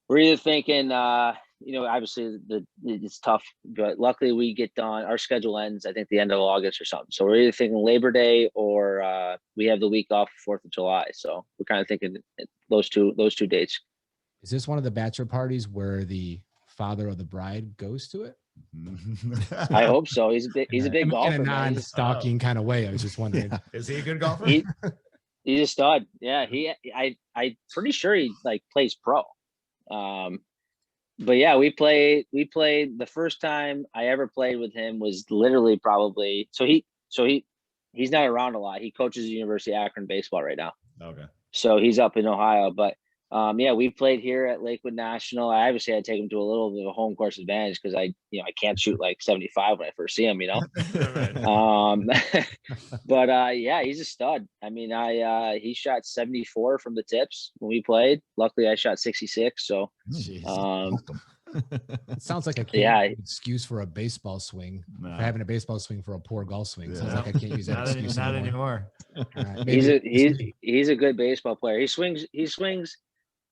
We're either thinking, obviously it's tough, but luckily we get done. Our schedule ends, I think, the end of August or something. So we're either thinking Labor Day or we have the week off 4th of July. So we're kind of thinking those two dates. Is this one of the bachelor parties where the father of the bride goes to it? I hope so. He's a big golfer. In a man. non-stalking kind of way. I was just wondering. Yeah. Is he a good golfer? He's a stud. Yeah, I'm pretty sure he like plays pro. But yeah, we played the first time I ever played with him was literally probably he's not around a lot. He coaches the University of Akron baseball right now. Okay. So he's up in Ohio, but we played here at Lakewood National. I obviously had to take him to a little bit of a home course advantage because I can't shoot like 75 when I first see him, But he's a stud. I mean, he shot 74 from the tips when we played. Luckily, I shot 66. So, It sounds like excuse for a baseball swing. No. For having a baseball swing for a poor golf swing. Yeah. Sounds like I can't use that excuse Not anymore. anymore. All right, he's a good baseball player. He swings.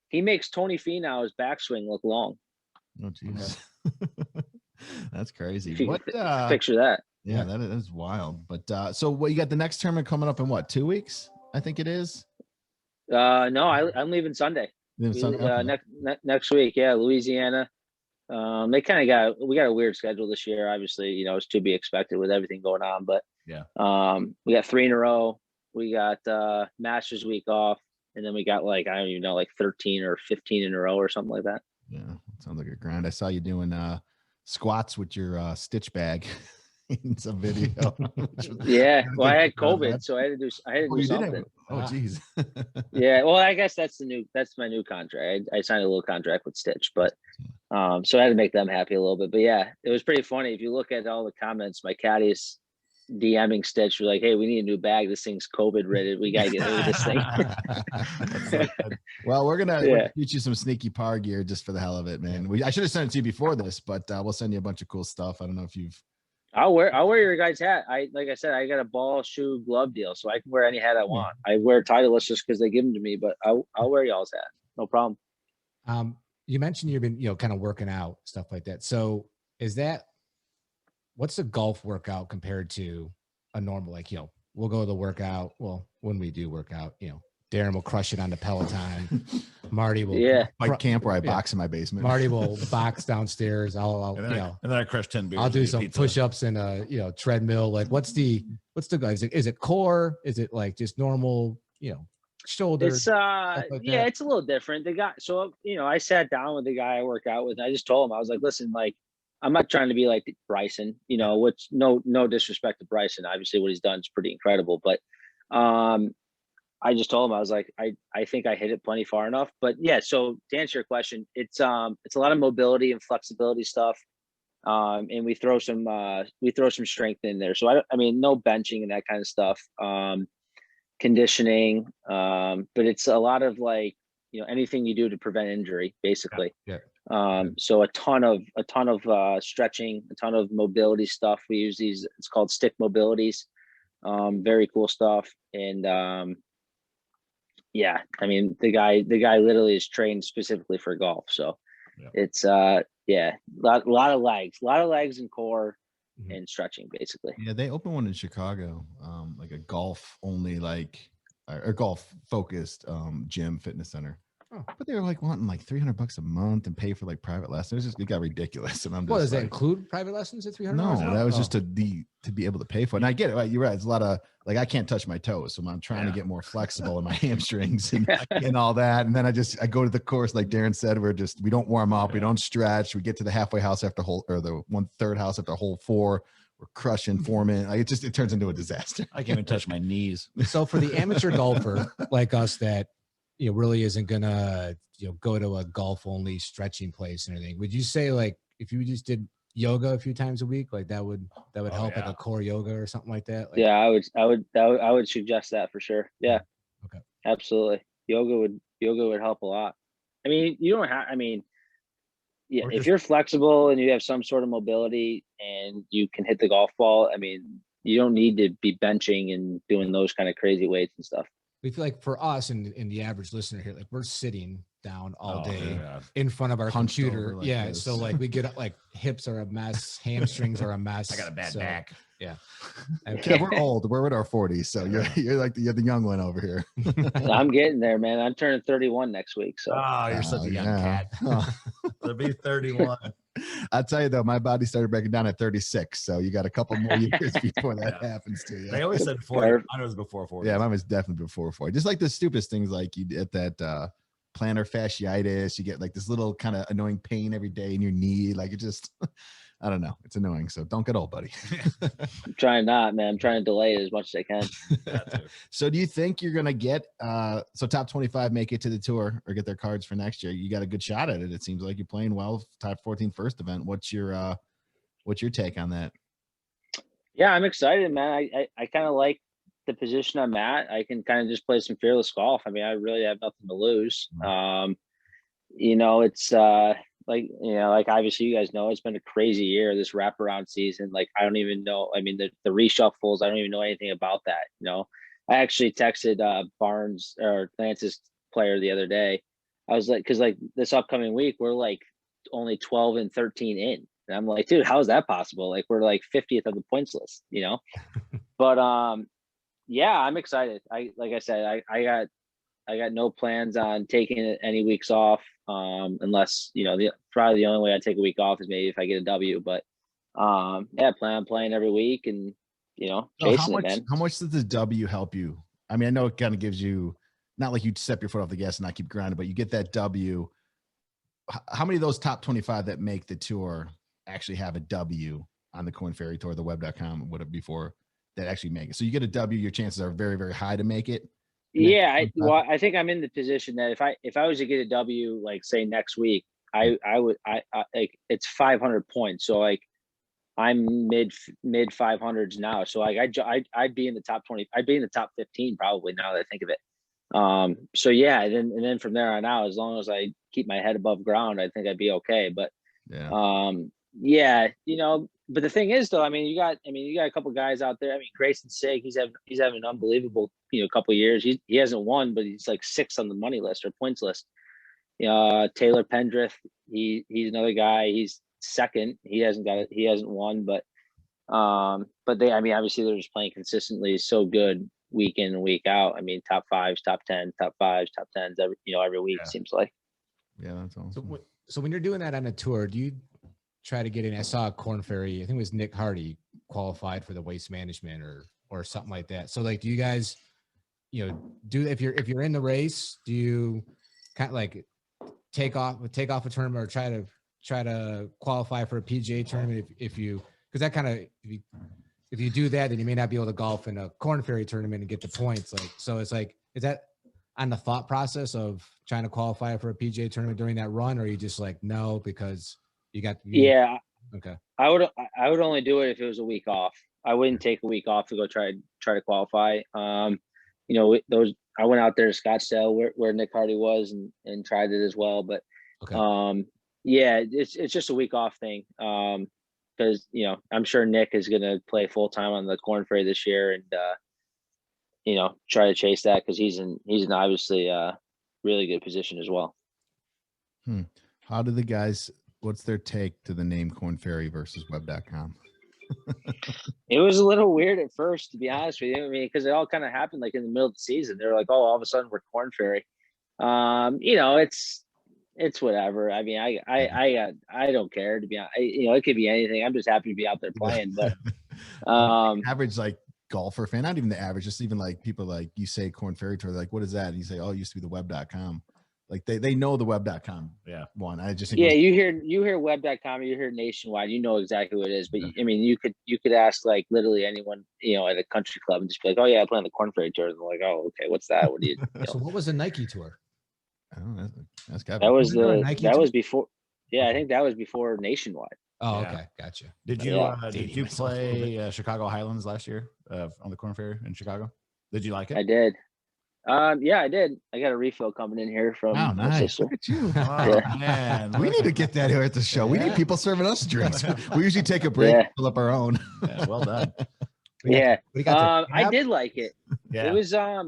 He makes Tony Finau's backswing look long. Oh, jeez. That's crazy. If you What? can picture that. Yeah, that is wild. But so what? You got the next tournament coming up in what? 2 weeks? I think it is. No, I'm leaving Sunday. Okay. Next week. Yeah, Louisiana. We got a weird schedule this year. Obviously, it's to be expected with everything going on. But we got 3 in a row. We got Masters week off. And then we got I don't even know, 13 or 15 in a row or something like that. Yeah, sounds like a grind. I saw you doing squats with your stitch bag in some video. Yeah, well, I had COVID, so I had to do something. Oh, geez. Yeah, well, I guess that's my new contract. I signed a little contract with Stitch, but so I had to make them happy a little bit. But yeah, it was pretty funny. If you look at all the comments, my caddies DMing Stitch, we're like, hey, we need a new bag. This thing's COVID ridden. We gotta get rid of this thing. Well, we're gonna get you some Sneaky Par gear just for the hell of it, man. I should have sent it to you before this, but we'll send you a bunch of cool stuff. I don't know if you've. I'll wear your guys' hat. Like I said, I got a ball, shoe, glove deal, so I can wear any hat I want. I wear Titleist just because they give them to me, but I'll wear y'all's hat, no problem. You mentioned you've been kind of working out, stuff like that. So what's the golf workout compared to a normal, we'll go to the workout. Well, when we do work out, Darren will crush it on the Peloton. Marty will fight camp where I box in my basement. Marty will box downstairs. I'll and then I crush 10 beers. I'll do some push-ups in a treadmill. Like what's the is it core? Is it like just normal, shoulder. It's like yeah, that. it's a little different. I sat down with the guy I work out with, and I just told him, I was like, listen, like, I'm not trying to be like Bryson, which no disrespect to Bryson. Obviously what he's done is pretty incredible. But I just told him, I was like, I think I hit it plenty far enough. But yeah, so to answer your question, it's a lot of mobility and flexibility stuff. And we throw some strength in there. So I mean, no benching and that kind of stuff. Conditioning, but it's a lot of like, anything you do to prevent injury, basically. Yeah. So a ton of stretching, a ton of mobility stuff. We use these, it's called stick mobilities. Very cool stuff. And yeah, I mean, the guy literally is trained specifically for golf. So it's yeah, a lot of legs and core and stretching, basically. Yeah, they opened one in Chicago, like a golf only, like or golf focused gym fitness center. Oh. But they were like wanting like $300 a month and pay for like private lessons. It got ridiculous. And I'm just does that include private lessons at $300? No, that was just to be able to pay for it. And I get it. Right? You're right. It's a lot of like, I can't touch my toes. So I'm trying to get more flexible in my hamstrings and all that. And then I go to the course, like Darren said, we don't warm up. We don't stretch. We get to the halfway house after the 1/3 house after hole 4. We're crushing 4 minutes. It turns into a disaster. I can't even touch my knees. So for the amateur golfer like us that really isn't gonna go to a golf only stretching place and everything, would you say like if you just did yoga a few times a week, like that would help, like a core yoga or something like that? Like, yeah, I would suggest that for sure. Yeah. Okay. Absolutely. Yoga would help a lot. I mean, you don't have, yeah, if you're flexible and you have some sort of mobility and you can hit the golf ball, I mean, you don't need to be benching and doing those kind of crazy weights and stuff. We feel like for us and the average listener here, like we're sitting down all day in front of our computer. Like yeah. this. So like we get like hips are a mess, hamstrings are a mess. I got a bad back. Yeah. Yeah, we're old. We're in our 40s. So you're the young one over here. I'm getting there, man. I'm turning 31 next week. So you're such a young cat. To be 31. I'll tell you though, my body started breaking down at 36. So you got a couple more years before that happens to you. They always said 40. Mine was before 40. Yeah, mine was definitely before 40. Just like the stupidest things, like you get that plantar fasciitis, you get like this little kind of annoying pain every day in your knee. Like it just, I don't know. It's annoying. So don't get old, buddy. I'm trying not, man. I'm trying to delay it as much as I can. So do you think you're going to get, so top 25 make it to the tour or get their cards for next year? You got a good shot at it. It seems like you're playing well. Top 14 first event. What's your take on that? Yeah, I'm excited, man. I kind of like the position I'm at. I can kind of just play some fearless golf. I mean, I really have nothing to lose. It's like obviously you guys know it's been a crazy year, this wraparound season. Like I don't even know. I mean, the reshuffles, I don't even know anything about that. I actually texted Barnes or Lance's player the other day. I was like, because like this upcoming week we're like only 12 and 13 in, and I'm like, dude, how is that possible? Like we're like 50th on the points list, But yeah, I'm excited. I got no plans on taking any weeks off, unless probably the only way I take a week off is maybe if I get a W. But yeah, plan on playing every week and chasing it, man. How much does the W help you? I mean, I know it kind of gives you, not like you step your foot off the gas and not keep grinding, but you get that W. How many of those top 25 that make the tour actually have a W on the Corn Ferry Tour, the web.com, whatever before that actually make it? So you get a W, your chances are very, very high to make it. Yeah, I think I'm in the position that if I was to get a W, like say next week, I would like it's 500 points. So like I'm mid 500s now. So like I'd be in the top 20. I'd be in the top 15 probably now that I think of it. So yeah, and then from there on out, as long as I keep my head above ground, I think I'd be okay. But yeah, but the thing is though, you got a couple guys out there. Grayson Sig, he's having an unbelievable couple of years. He hasn't won, but he's like 6th on the money list or points list. Taylor Pendrith, he's another guy. He's 2nd. He hasn't won, but they obviously they're just playing consistently so good week in and week out. Top 5s, top 10, top 5s, top 10s every week, it seems like. Yeah, that's awesome. So when you're doing that on a tour, do you try to get in? I saw a Corn Ferry, I think it was Nick Hardy qualified for the waste management or something like that. So like, do you guys, do if you're in the race, do you kind of like take off a tournament or try to qualify for a PGA tournament if you, because that kind of, if you do that, then you may not be able to golf in a Corn Ferry tournament and get the points. Like, so it's like, is that on the thought process of trying to qualify for a PGA tournament during that run, or are you just like, no, because yeah. Okay. I would only do it if it was a week off. I wouldn't take a week off to go try to qualify. I went out there to Scottsdale where Nick Hardy was and tried it as well. But Okay. yeah, it's just a week off thing. Because I'm sure Nick is gonna play full time on the Corn Ferry this year and try to chase that because he's in obviously really good position as well. How do the guys, what's their take to the name Corn Ferry versus web.com? It was a little weird at first, to be honest with you. I mean, because it all kind of happened like in the middle of the season. They're like, oh, all of a sudden we're Corn Ferry. It's whatever. I mean, I don't care, to be honest. It could be anything. I'm just happy to be out there playing. But average like golfer fan, not even the average, just even like people like you say Corn Ferry Tour, like, what is that? And you say, oh, it used to be the web.com. Like they know the web.com one. I just think you hear web.com, you hear Nationwide, you know exactly what it is. But I mean, you could ask like literally anyone, at a country club and just be like, oh yeah, I play on the Corn Ferry Tour. And they're like, oh, okay, what's that? What do you So what was the Nike tour? I don't know. That's got that was before. Yeah, I think that was before Nationwide. Oh, okay, gotcha. Did you play Chicago Highlands last year on the Corn Ferry in Chicago? Did you like it? I did. Yeah, I did. I got a refill coming in here from my sister. Look at you. Oh, man. We need to get that here at the show. We need people serving us drinks. We usually take a break and fill up our own. Yeah, well done. I did like it. Yeah. It was I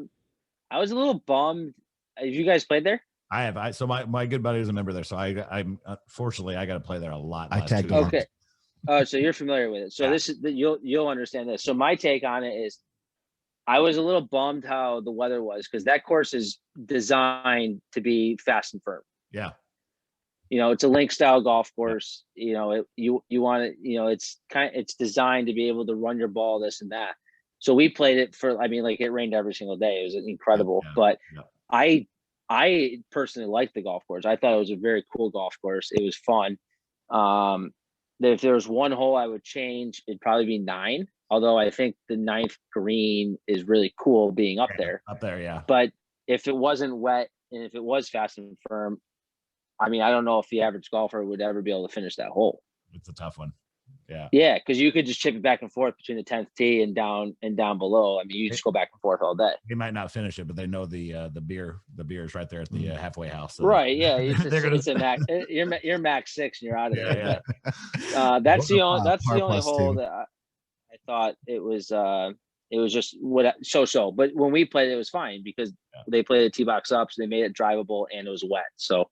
was a little bummed. Have you guys played there? I have. So my good buddy is a member there. So I'm fortunately I got to play there a lot. I tagged along. Okay. So you're familiar with it. So this is you'll understand this. So my take on it is I was a little bummed how the weather was because that course is designed to be fast and firm. Yeah. It's a link style golf course. You want it, it's designed to be able to run your ball, this and that. So we played it it rained every single day. It was incredible. But I personally liked the golf course. I thought it was a very cool golf course. It was fun. If there was one hole I would change, it'd probably be 9. Although I think the 9th green is really cool being up there. Up there, yeah. But if it wasn't wet and if it was fast and firm, I mean, I don't know if the average golfer would ever be able to finish that hole. It's a tough one. Yeah. Yeah, because you could just chip it back and forth between the 10th tee and down below. I mean, you just go back and forth all day. They might not finish it, but they know the beer is right there at the halfway house. So right. Yeah. It's a max. You're max 6 and you're out of there. Yeah. That's the only hole that I thought it was just so. But when we played, it was fine because they played the tee box up, so they made it drivable and it was wet, so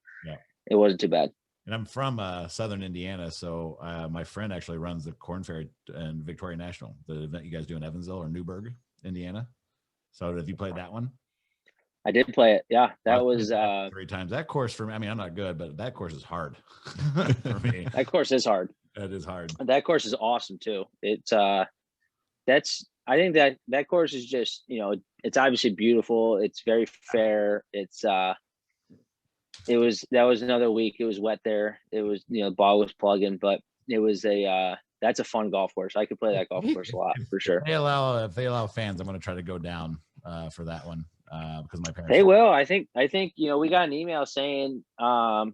it wasn't too bad. And I'm from Southern Indiana, so my friend actually runs the Corn Ferry and Victoria National, the event you guys do in Evansville or Newburgh, Indiana. So have you played that one? I did play it. Yeah, that was 3 times. That course for me, I mean, I'm not good, but that course is hard for me. That course is hard. That is hard. That course is awesome too. It's I think that course is just, it's obviously beautiful. It's very fair. That was another week. It was wet there. It was, the ball was plugging, but it was that's a fun golf course. I could play that golf course a lot for sure. If they allow fans, I'm going to try to go down for that one because my parents. They will. I think we got an email saying most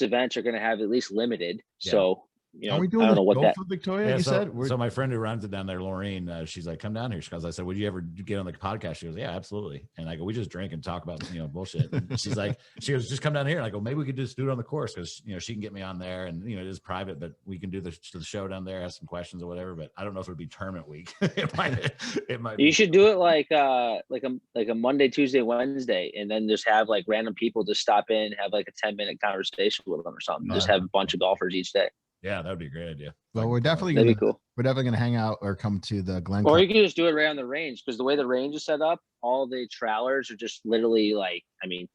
events are going to have at least limited. Yeah. So are we doing I don't know what that for Victoria? You said so. My friend who runs it down there, Laureen, she's like, "Come down here." Because I said, "Would you ever get on the podcast?" She goes, "Yeah, absolutely." And I go, "We just drink and talk about bullshit." And she's like, "She goes, just come down here." And I go, "Maybe we could just do it on the course because she can get me on there, and it is private, but we can do the show down there, ask some questions or whatever." But I don't know if it would be tournament week. it might. You should do it like a Monday, Tuesday, Wednesday, and then just have like random people just stop in, have like a 10-minute conversation with them or something. Just have a bunch of golfers each day. Yeah, that would be a great idea. Well, we're definitely That'd gonna be cool. we're definitely gonna hang out or come to the Glen Or Club. you can just do it right on the range, because the way the range is set up, all the trailers are just literally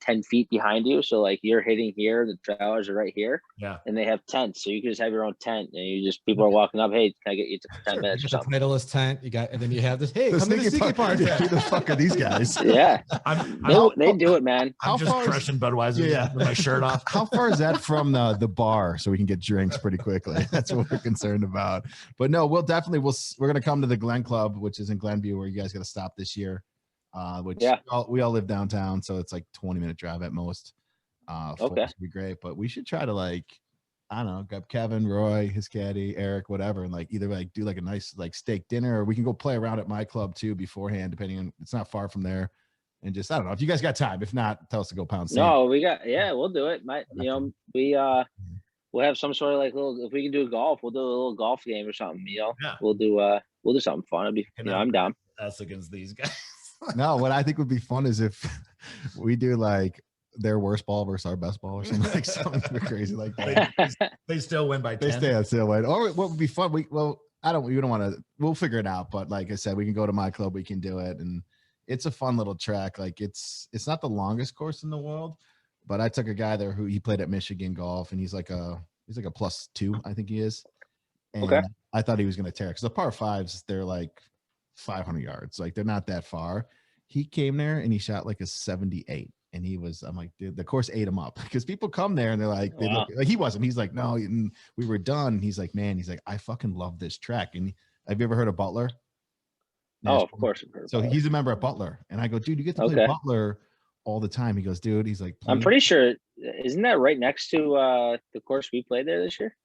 10 feet behind you. So like you're hitting here, the trailers are right here. Yeah. And they have tents. So you can just have your own tent and people are walking up. Hey, can I get you to 10 minutes or You got something? the Titleist tent. You got, and then you have this. Hey, The come to the sneaky sneaky part. Yeah, who the fuck are these guys? Yeah. I'm They do it, man. I'm just far is- crushing Budweiser Yeah. with my shirt off. How far is that from the bar so we can get drinks pretty quickly? That's what we're concerned about. But no, we're gonna come to the Glen Club, which is in Glenview, where you guys got to stop this year. Which we all live downtown, so it's like 20-minute drive at most. Okay. Would be great, but we should try to I don't know, grab Kevin, Roy, his caddy, Eric, whatever, and either do a nice steak dinner, or we can go play around at my club too beforehand, depending on, it's not far from there. And just, I don't know, if you guys got time. If not, tell us to go pound sand. No, we'll do it. We'll have some sort of little, if we can do golf, we'll do a little golf game or something, Yeah. We'll do something fun. It'll be, I'm down. Us against these guys. No, what I think would be fun is if we do their worst ball versus our best ball or something something crazy like that. They still win by 10. They still win. Or what would be fun? We don't want to. We'll figure it out. But like I said, we can go to my club. We can do it, and it's a fun little track. It's not the longest course in the world, but I took a guy there who he played at Michigan golf, and he's like a +2, I think he is. And Okay. I thought he was going to tear, because the par fives, they're 500 yards, they're not that far. He came there and he shot a 78. And I'm like, dude, the course ate him up, because people come there and they're Wow. he wasn't. He's like, no, and we were done. And he's like, man, I fucking love this track. And have you ever heard of Butler? Oh, of course. So he's a member at Butler. And I go, dude, you get to play Okay. Butler all the time. He goes, dude, he's like, I'm pretty sure, isn't that right next to the course we played there this year?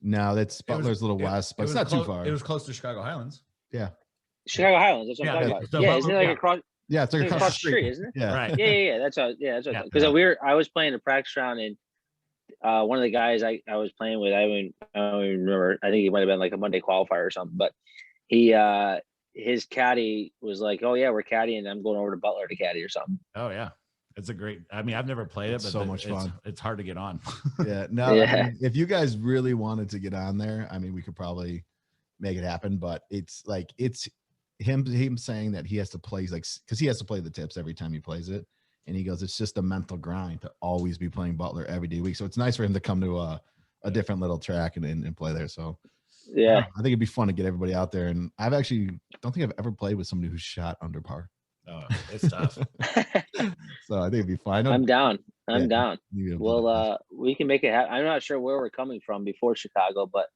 No, that's Butler's a little west, but it's not too far. It was close to Chicago Highlands. Yeah. Chicago Highlands. That's what I'm Yeah, talking yeah. about. So Yeah, Butler- isn't it yeah. across? Yeah, it's Across the street, isn't it? Yeah. Right. Yeah. That's what. Yeah, that's what. Yeah. Because I was playing a practice round, and one of the guys I was playing with, I don't even remember. I think he might have been a Monday qualifier or something. But his caddy was like, "Oh yeah, we're caddying, and I'm going over to Butler to caddy or something." Oh yeah. It's a great, I've never played it, It's but so much fun. It's hard to get on. Yeah. No, Yeah. I mean, if you guys really wanted to get on there, we could probably make it happen, but it's him saying that he has to play, because he has to play the tips every time he plays it. And he goes, it's just a mental grind to always be playing Butler every day week. So it's nice for him to come to a different little track and play there. So Yeah. I think it'd be fun to get everybody out there. And I've actually don't think I've ever played with somebody who's shot under par. Oh, it's tough. So I think it'd be fun. I'm down. I'm Yeah. down. Well, we can make it happen. I'm not sure where we're coming from before Chicago, but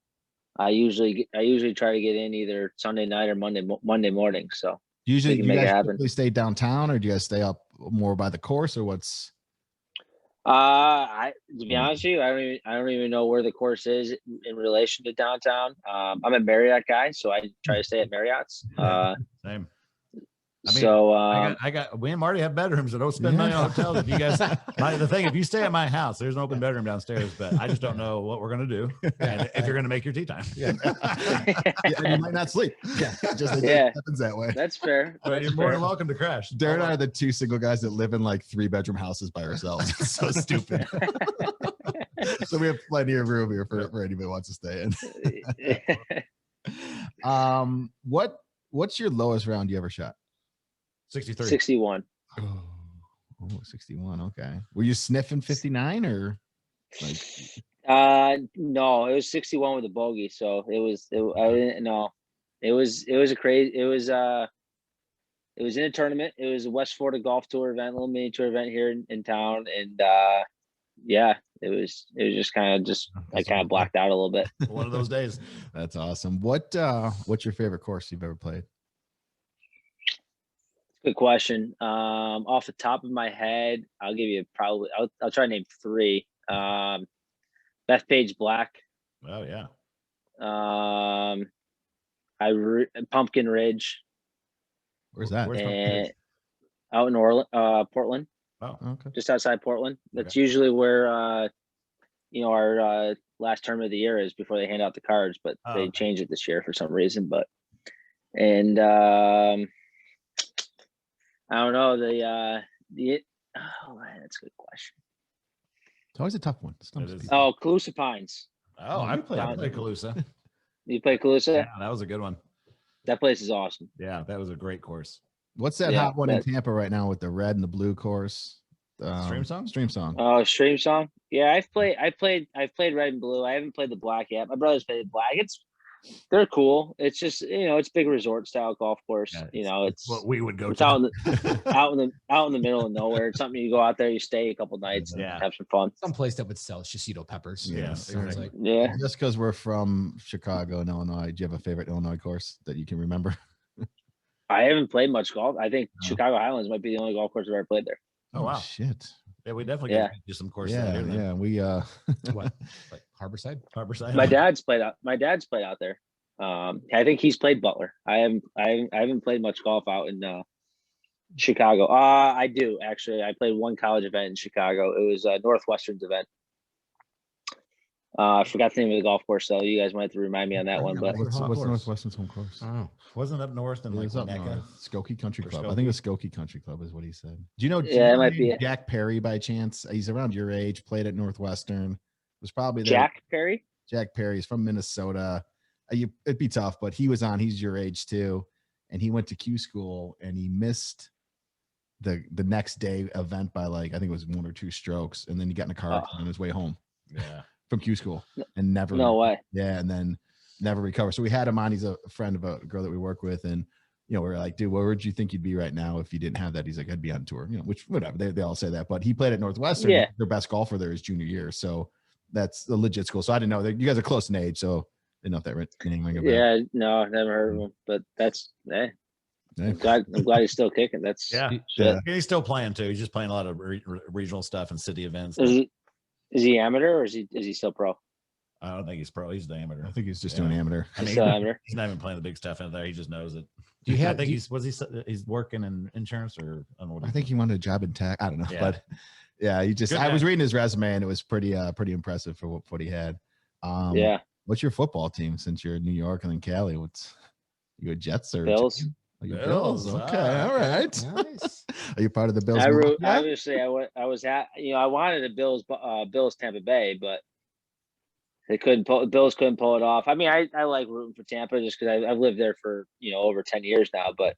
I usually try to get in either Sunday night or Monday morning. So usually we can you make it guys happen. typically stay downtown, or do you guys stay up more by the course, or what's? To be honest with you, I don't even know where the course is in relation to downtown. I'm a Marriott guy, so I try to stay at Marriott's. Same. We and Marty have bedrooms, so don't spend money on hotels. If you guys, the thing, if you stay at my house, there's an open bedroom downstairs, but I just don't know what we're going to do. And if you're going to make your tea time. Yeah. And you might not sleep. Yeah. It just happens that way. That's fair. But you're more than welcome to crash. Darren and I are the two single guys that live in 3-bedroom houses by ourselves. It's so stupid. So we have plenty of room here for anybody who wants to stay in. What's your lowest round you ever shot? 63. 61. Oh, 61. Okay. Were you sniffing 59 or No, it was 61 with a bogey. So it was a crazy. It was in a tournament. It was a West Florida Golf Tour event, a little mini tour event here in town, and it was just kind of I kind of blacked out a little bit. One of those days. That's awesome. What's your favorite course you've ever played? Good question. Off the top of my head, I'll give you I'll try to name 3. Bethpage Black. Oh yeah. Pumpkin Ridge. Where's that? Out in Portland. Oh, okay. Just outside Portland. That's usually where our last tournament of the year is before they hand out the cards, but they changed it this year for some reason. I don't know oh man, that's a good question. It's always a tough one. Calusa Pines. Oh, I played Calusa. You play Calusa? Yeah, that was a good one. That place is awesome. Yeah, that was a great course. What's that Yeah, hot one in Tampa right now with the red and the blue course? Stream Song? Stream Song. Oh, Stream Song. Yeah, I've played red and blue. I haven't played the black yet. My brother's played the black. They're cool. It's just, it's big resort style golf course. Yeah, it's what we would go it's to. out in the middle of nowhere. It's something you go out there, you stay a couple nights, and have some fun. Some place that would sell shishito peppers. Yeah, sounds like. Yeah. Just because we're from Chicago and Illinois, do you have a favorite Illinois course that you can remember? I haven't played much golf. I think Chicago Highlands might be the only golf course I've ever played there. Oh wow, shit. Yeah, we definitely got to do some courses. Yeah, we what, like Harborside? My dad's played out there. I think he's played Butler. I haven't played much golf out in Chicago. I do actually. I played one college event in Chicago. It was Northwestern's event. I forgot the name of the golf course though. You guys might have to remind me on that one. But what's Northwestern's home course? Oh, wasn't up north and like Mecca? Skokie Country Club. Skokie? I think it was Skokie Country Club is what he said. Do you know? Yeah, it might be Jack Perry by chance. He's around your age. Played at Northwestern. Was probably there. Jack Perry. Jack Perry's from Minnesota. It'd be tough, but he was on. He's your age too, and he went to Q school and he missed the next day event by like I think it was 1 or 2 strokes, and then he got in a car on his way home. Yeah. From Q school and never. No way. Yeah, and then never recovered. So we had him on. He's a friend of a girl that we work with, and we were like, dude, where would you think you'd be right now if you didn't have that? He's like, I'd be on tour. Which whatever. They all say that, but he played at Northwestern. Yeah. Their best golfer there is junior year, so that's a legit school. So I didn't know that you guys are close in age, so I didn't know if that meant anything. Yeah, no, never heard of him. But that's I'm glad he's still kicking. That's He's still playing too. He's just playing a lot of regional stuff and city events. Is he amateur or is he still pro? I don't think he's pro. He's the amateur. I think he's just doing amateur. I mean, amateur. He's not even playing the big stuff in there. He just knows it. Do you have? I think he's working in insurance or I don't know. I think he wanted a job in tech. I don't know, but yeah, he just. Good I guy. was reading his resume and it was pretty impressive for what he had. What's your football team since you're in New York and then Cali? You a Jets or Bills? Bills. Okay, all right. Nice. Are you part of the Bills? Obviously, I was at. I wanted a Bills Tampa Bay, but they couldn't. Bills couldn't pull it off. I mean, I like rooting for Tampa just because I've lived there for over 10 years now. But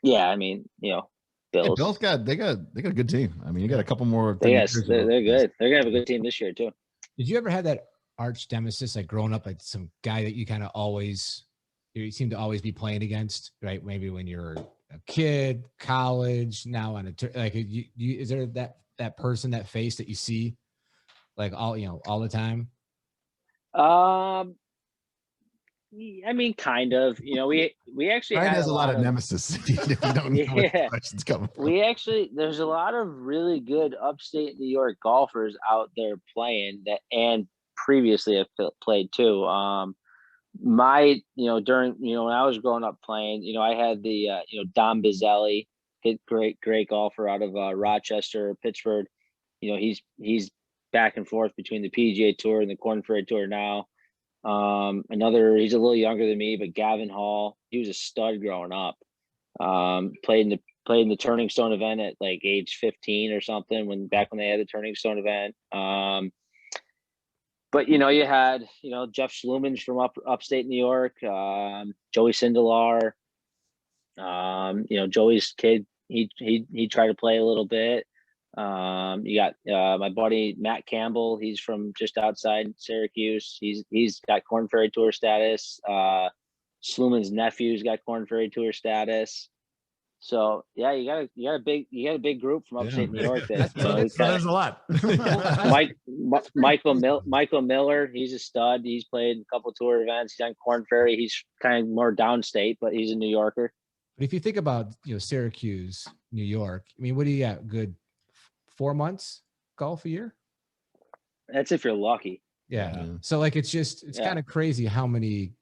yeah, I mean, Bills. Yeah, Bills got a good team. I mean, you got a couple more. Yes, they're good. They're gonna have a good team this year too. Did you ever have that arch nemesis, like growing up, like some guy that you kind of you seem to always be playing against, right? Maybe when you're a kid, college, now on is there that person, that face that you see like all the time? I mean, kind of. We actually Ryan had has a lot of nemesis. We don't know where the questions coming from. There's a lot of really good upstate New York golfers out there playing that, and previously have played too. During when I was growing up playing, I had the Don Bizzelli, great golfer out of Rochester, Pittsburgh. He's back and forth between the PGA Tour and the Korn Ferry Tour now. He's a little younger than me, but Gavin Hall, he was a stud growing up. Played in the Turning Stone event at like age 15 or something back when they had the Turning Stone event. But you had Jeff Schlumans from upstate New York, Joey Sindelar, Joey's kid. He tried to play a little bit. You got my buddy Matt Campbell. He's from just outside Syracuse. He's got Korn Ferry Tour status. Schluman's nephew's got Korn Ferry Tour status. So yeah, you got a big group from upstate New York. There's a lot. Michael Miller, he's a stud. He's played a couple tour events. He's on Korn Ferry. He's kind of more downstate, but he's a New Yorker. But if you think about Syracuse, New York, I mean, what do you got? Good 4 months golf a year? That's if you're lucky. Yeah. So like it's kind of crazy how many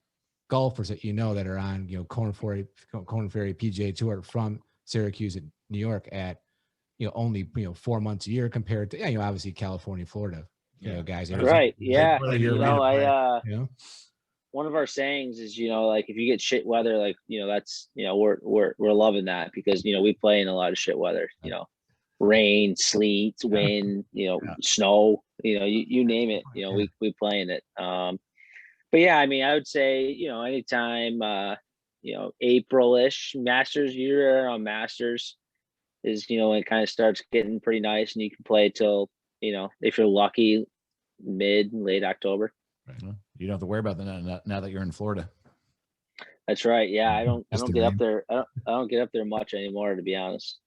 golfers that that are on Korn Ferry PGA Tour from Syracuse and New York at only 4 months a year compared to obviously California, Florida, guys. Right. Yeah. One of our sayings is like if you get shit weather, like that's we're loving that because we play in a lot of shit weather. Rain, sleet, wind, snow. You name it. We play in it. But yeah, I mean, I would say, anytime, April-ish, Masters, you're on Masters is, when it kind of starts getting pretty nice, and you can play till, if you're lucky, late October. Right. Well, you don't have to worry about that now that you're in Florida. That's right. Yeah, I don't get up Instagram. there. I don't get up there much anymore, to be honest.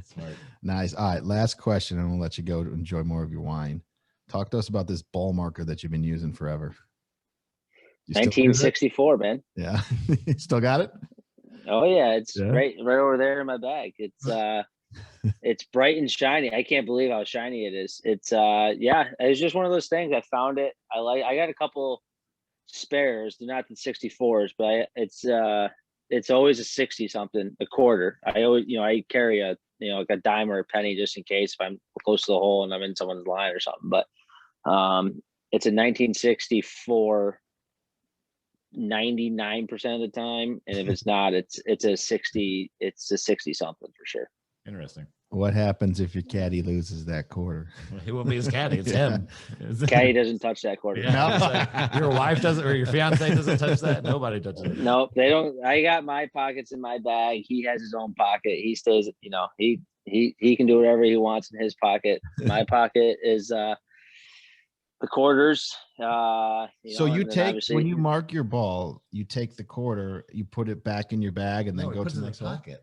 Smart. Nice. All right, last question, and we'll let you go to enjoy more of your wine. Talk to us about this ball marker that you've been using forever. You still use it? 1964, man. Yeah. You still got it? Oh yeah, it's Yeah. right over there in my bag. It's it's bright and shiny. I can't believe how shiny it is. It's it's just one of those things. I found it. I got a couple spares. They're not the 64s, but it's always a 60 something, a quarter. I always, I carry a like a dime or a penny just in case if I'm close to the hole and I'm in someone's line or something. But it's a 1964 99% of the time, and if it's not, it's a 60 something for sure. Interesting. What happens if your caddy loses that quarter? It won't be his caddy. It's him. Caddy doesn't touch that quarter. Yeah, it's like, your wife doesn't, or your fiance doesn't touch that. Nobody touches it. Nope, they don't. I got my pockets in my bag. He has his own pocket. He stays, he can do whatever he wants in his pocket. My pocket is the quarters. So you and then take, obviously- when you mark your ball, you take the quarter, you put it back in your bag, and then go to the next hole? pocket.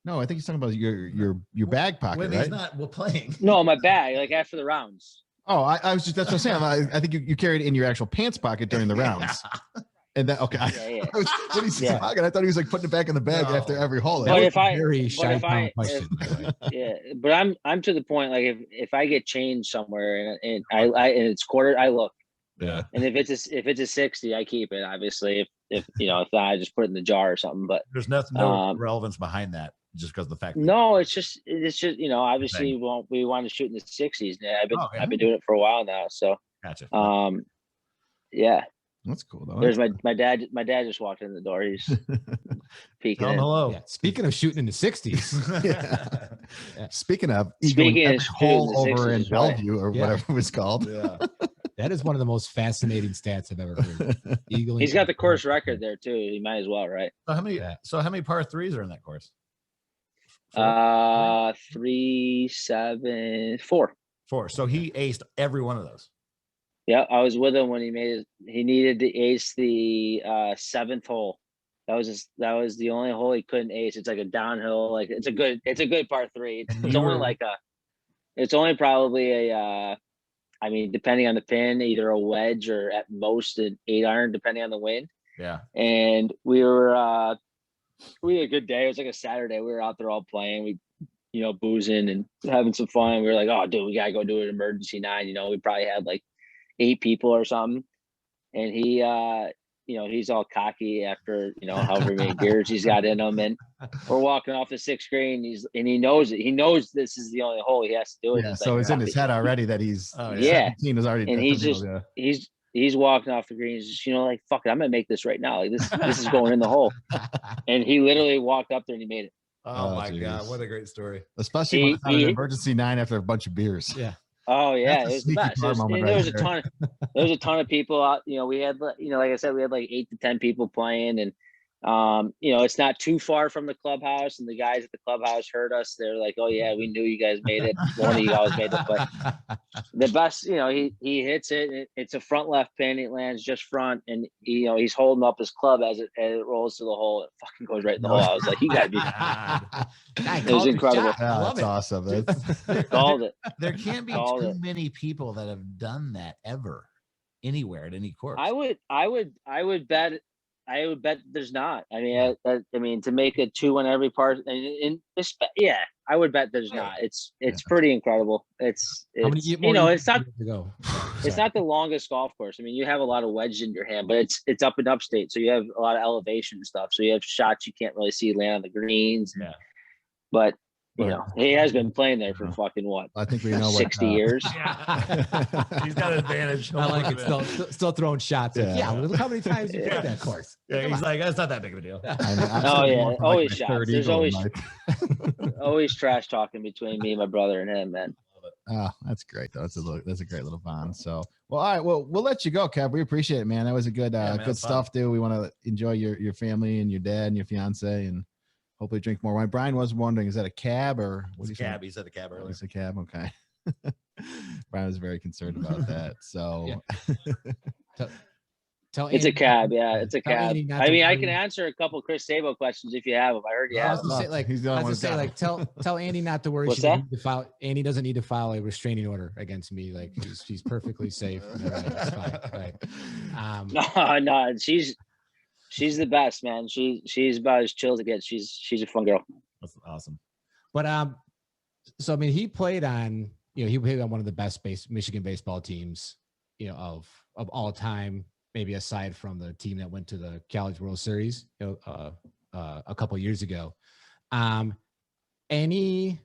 No, I think he's talking about your bag pocket, When right? he's not playing. No, my bag, like after the rounds. Oh, I was just, that's what I'm saying. I think you carried it in your actual pants pocket during the rounds. And then, okay. Yeah. When he said Yeah. pocket, I thought he was like putting it back in the bag No. after every hole. But if I- very but shy if I- question. Yeah, but I'm to the point, like if I get changed somewhere and I and it's quarter, I look. Yeah. And if it's a 60, I keep it. Obviously, if not, I just put it in the jar or something. But There's no relevance behind that, just because of the fact. no, it's just obviously we want to shoot in the 60s. I've been doing it for a while now. So Gotcha. yeah. That's cool though. There's my dad. My dad just walked in the door. He's peeking Tell him in. hello. Yeah. Speaking of shooting in the 60s, Yeah. Speaking of, Speaking eagling of every shooting hole the over in 60s, right. Bellevue or Yeah. whatever it was called. Yeah. that is one of the most fascinating stats I've ever heard. Eagling. He's got the course record there too. He might as well, right? So how many par threes are in that course? 3, 7, 4. 4. So he aced every one of those. Yeah, I was with him when he needed to ace the 7th hole. That was the only hole he couldn't ace. It's like a downhill, like it's a good par 3. It's only probably a I mean, depending on the pin, either a wedge or at most an 8-iron, depending on the wind. Yeah. And we had a good day. It was like a Saturday. We were out there all playing. We boozing and having some fun. We were like, oh dude, we gotta go do an emergency 9. We probably had like 8 people or something, and he he's all cocky after however many beers he's got in him, and we're walking off the 6th green. He knows it. He knows this is the only hole he has to do it. Yeah, so it's in his head already that he's yeah. 17 is already, And he's walking off the green. He's just like, fuck it, I'm gonna make this right now. Like this is going in the hole. And he literally walked up there and he made it. Oh my geez. God, what a great story. especially when it's on an emergency 9 after a bunch of beers. Yeah. Oh yeah, That's a it was the sneaky best. car moment There right was a ton of people out. We had like I said, we had like 8 to 10 people playing, and it's not too far from the clubhouse, and the guys at the clubhouse heard us. They're like, oh yeah, we knew you guys made it. One of you guys made it. But the best, he hits it, and it's a front left pin. It lands just front, and he's holding up his club as it rolls to the hole. It fucking goes right in the hole. I was like, you gotta be. It was incredible. Yeah, that's awesome. Called it. There can't be Called too it. many people that have done that ever, anywhere at any course. I would bet there's not. I mean, to make a 2 on every part, yeah, I would bet there's not. It's pretty incredible. It's it's not it's not the longest golf course. I mean, you have a lot of wedges in your hand, but it's up in upstate, so you have a lot of elevation and stuff. So you have shots you can't really see land on the greens. Yeah. But he has been playing there for fucking what? I think we know 60 years. He's got an advantage. I like it. Still throwing shots. Like, Yeah. look how many times you played that course. Yeah, he's like, that's not that big of a deal. Oh yeah, always shots. There's always night. always trash talking between me, my brother, and him, man. Oh, that's great though. That's a great little bond. So, well, all right. Well, we'll let you go, Kev. We appreciate it, man. That was a good, man, good stuff, dude. We want to enjoy your family and your dad and your fiance, and hopefully drink more wine. Brian was wondering, is that a cab or what? It's a cab. He said a cab earlier. It's a cab. Okay. Brian was very concerned about that. So. Tell It's Andy a cab. Yeah, it's a tell cab. Andy not I to mean, I worry. can answer a couple Chris Sabo questions if you have them. I heard you I have was them. gonna say, like, He's the I only was one gonna who's say, got like, tell Andy not to worry. What's She doesn't that? need to file. Andy doesn't need to file a restraining order against me. Like, she's perfectly safe. It's fine. Right. No, she's the best, man. She's about as chill as it gets. She's a fun girl. That's awesome. But so I mean, he played on one of the best Michigan baseball teams, of all time. Maybe aside from the team that went to the College World Series, a couple years ago. Any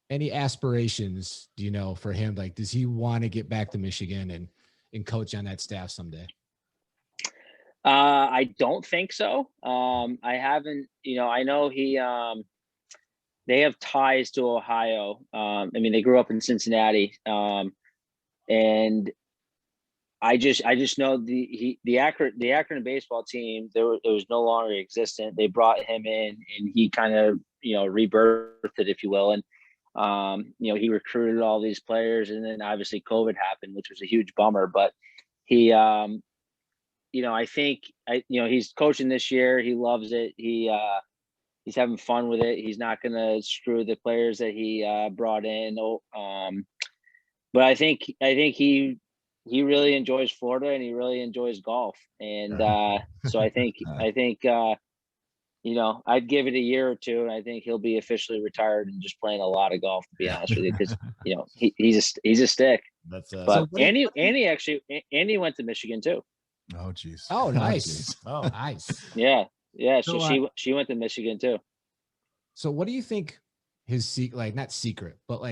aspirations, for him? Like, does he want to get back to Michigan and coach on that staff someday? I don't think so. I haven't, I know they have ties to Ohio. I mean, they grew up in Cincinnati. And I just know the Akron baseball team, it was no longer existent. They brought him in and he kind of, rebirthed it, if you will. And, he recruited all these players, and then obviously COVID happened, which was a huge bummer, but he, I think he's coaching this year. He loves it. He's having fun with it. He's not going to screw the players that he brought in. But I think he really enjoys Florida, and he really enjoys golf. And so I think I'd give it a year or two, and I think he'll be officially retired and just playing a lot of golf, to be honest with you, because he's a stick. That's but Andy went to Michigan too. Oh, geez. Oh, nice. oh, Nice. Yeah. So, she went to Michigan too. So what do you think his not secret, but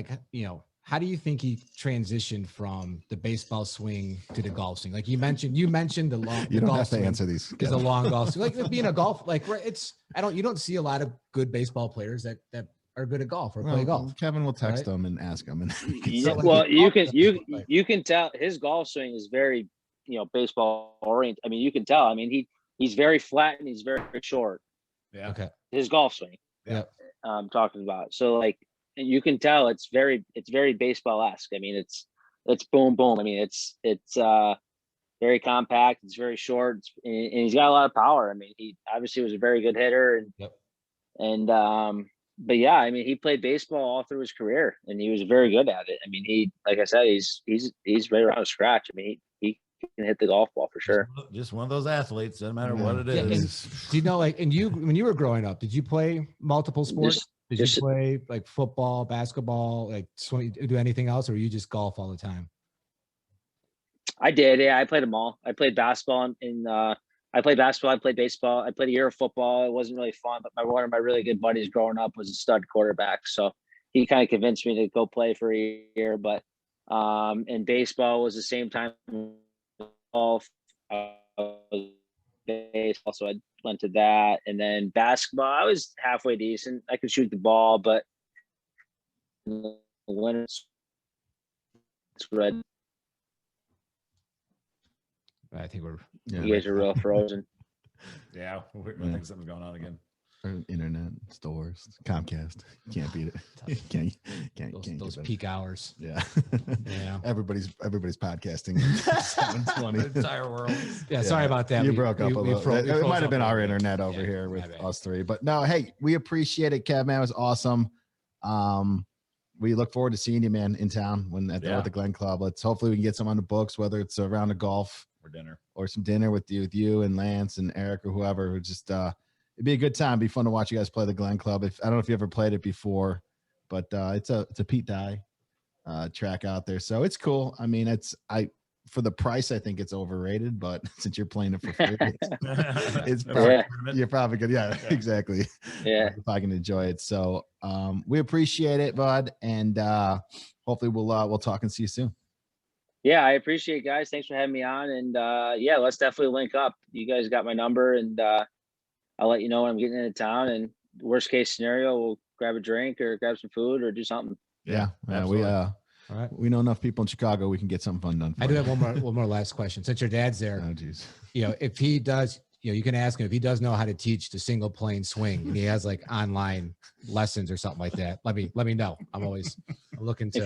how do you think he transitioned from the baseball swing to the golf swing? Like you mentioned the long. You don't golf have to swing answer these. is a long golf swing. Like being a golf, you don't see a lot of good baseball players that are good at golf or play golf. Kevin will text them and ask them. And you can tell his golf swing is very, baseball oriented. I mean, you can tell. I mean, he's very flat and he's very short. Yeah. Okay. His golf swing. Yeah. I'm talking about. So and you can tell it's very baseball-esque. I mean, it's boom, boom. I mean, it's very compact. It's very short, and he's got a lot of power. I mean, he obviously was a very good hitter, but yeah, I mean, he played baseball all through his career, and he was very good at it. I mean, like I said, he's right around a scratch. I mean, he can hit the golf ball for sure. Just one of those athletes, doesn't matter what it is. Do you know, and when you were growing up, did you play multiple sports? Did you play like football, basketball, do anything else, or were you just golf all the time? I did. Yeah, I played them all. I played basketball I played basketball. I played baseball. I played a year of football. It wasn't really fun, but one of my really good buddies growing up was a stud quarterback. So he kind of convinced me to go play for a year. But and baseball was the same time. Golf, baseball, so I went to that. And then basketball, I was halfway decent. I could shoot the ball, but when it's red, I think you guys are real frozen. Yeah, I think something's going on again. Internet, stores, Comcast. Can't beat it. Can't those peak hours. Yeah. Yeah. Everybody's podcasting. 720. The entire world. Yeah, sorry about that. You broke up a little. It might have been our internet over here with us three. But no, hey, we appreciate it, Kev, man. It was awesome. We look forward to seeing you, man, in town at the Glen Club. Hopefully we can get some on the books, whether it's a round of golf or some dinner with you and Lance and Eric or whoever. Just it'd be a good time. It'd be fun to watch you guys play the Glen Club. I don't know if you ever played it before, but it's a Pete Dye track out there, so it's cool. I mean, for the price, I think it's overrated, but since you're playing it for free, it's probably, you're probably good. Yeah, exactly. Yeah, if I can enjoy it. So we appreciate it, bud, and hopefully we'll talk and see you soon. Yeah, I appreciate it, guys. Thanks for having me on, and let's definitely link up. You guys got my number, and I'll let you know when I'm getting into town. And worst case scenario, we'll grab a drink or grab some food or do something. Yeah, All right. We know enough people in Chicago. We can get something fun done. I do have one more last question. Since your dad's there, Oh, geez. if he does, you can ask him if he does know how to teach the single plane swing and he has like online lessons or something like that. Let me know. I'm looking to.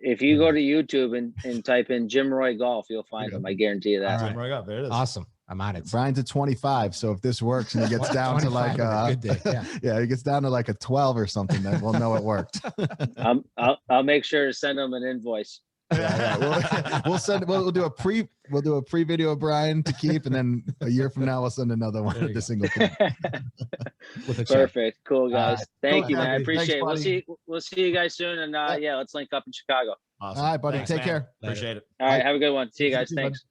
If you go to YouTube and type in Jim Roy Golf, you'll find him. I guarantee you that. All right. There it is. Awesome. I'm on it. Brian's at 25. So if this works and he gets down to like good day. Yeah. he gets down to like a 12 or something, then we'll know it worked. I'll make sure to send him an invoice. Yeah. We'll do a pre video of Brian to keep, and then a year from now we'll send another one to single plane. With a check. Perfect. Cool, guys. Thank you, man. I appreciate it. Thanks, We'll see you guys soon, and let's link up in Chicago. Awesome. All right, buddy. Thanks, Take man. care. Appreciate it. All right, have a good one. See you guys. You too, bud. Thanks.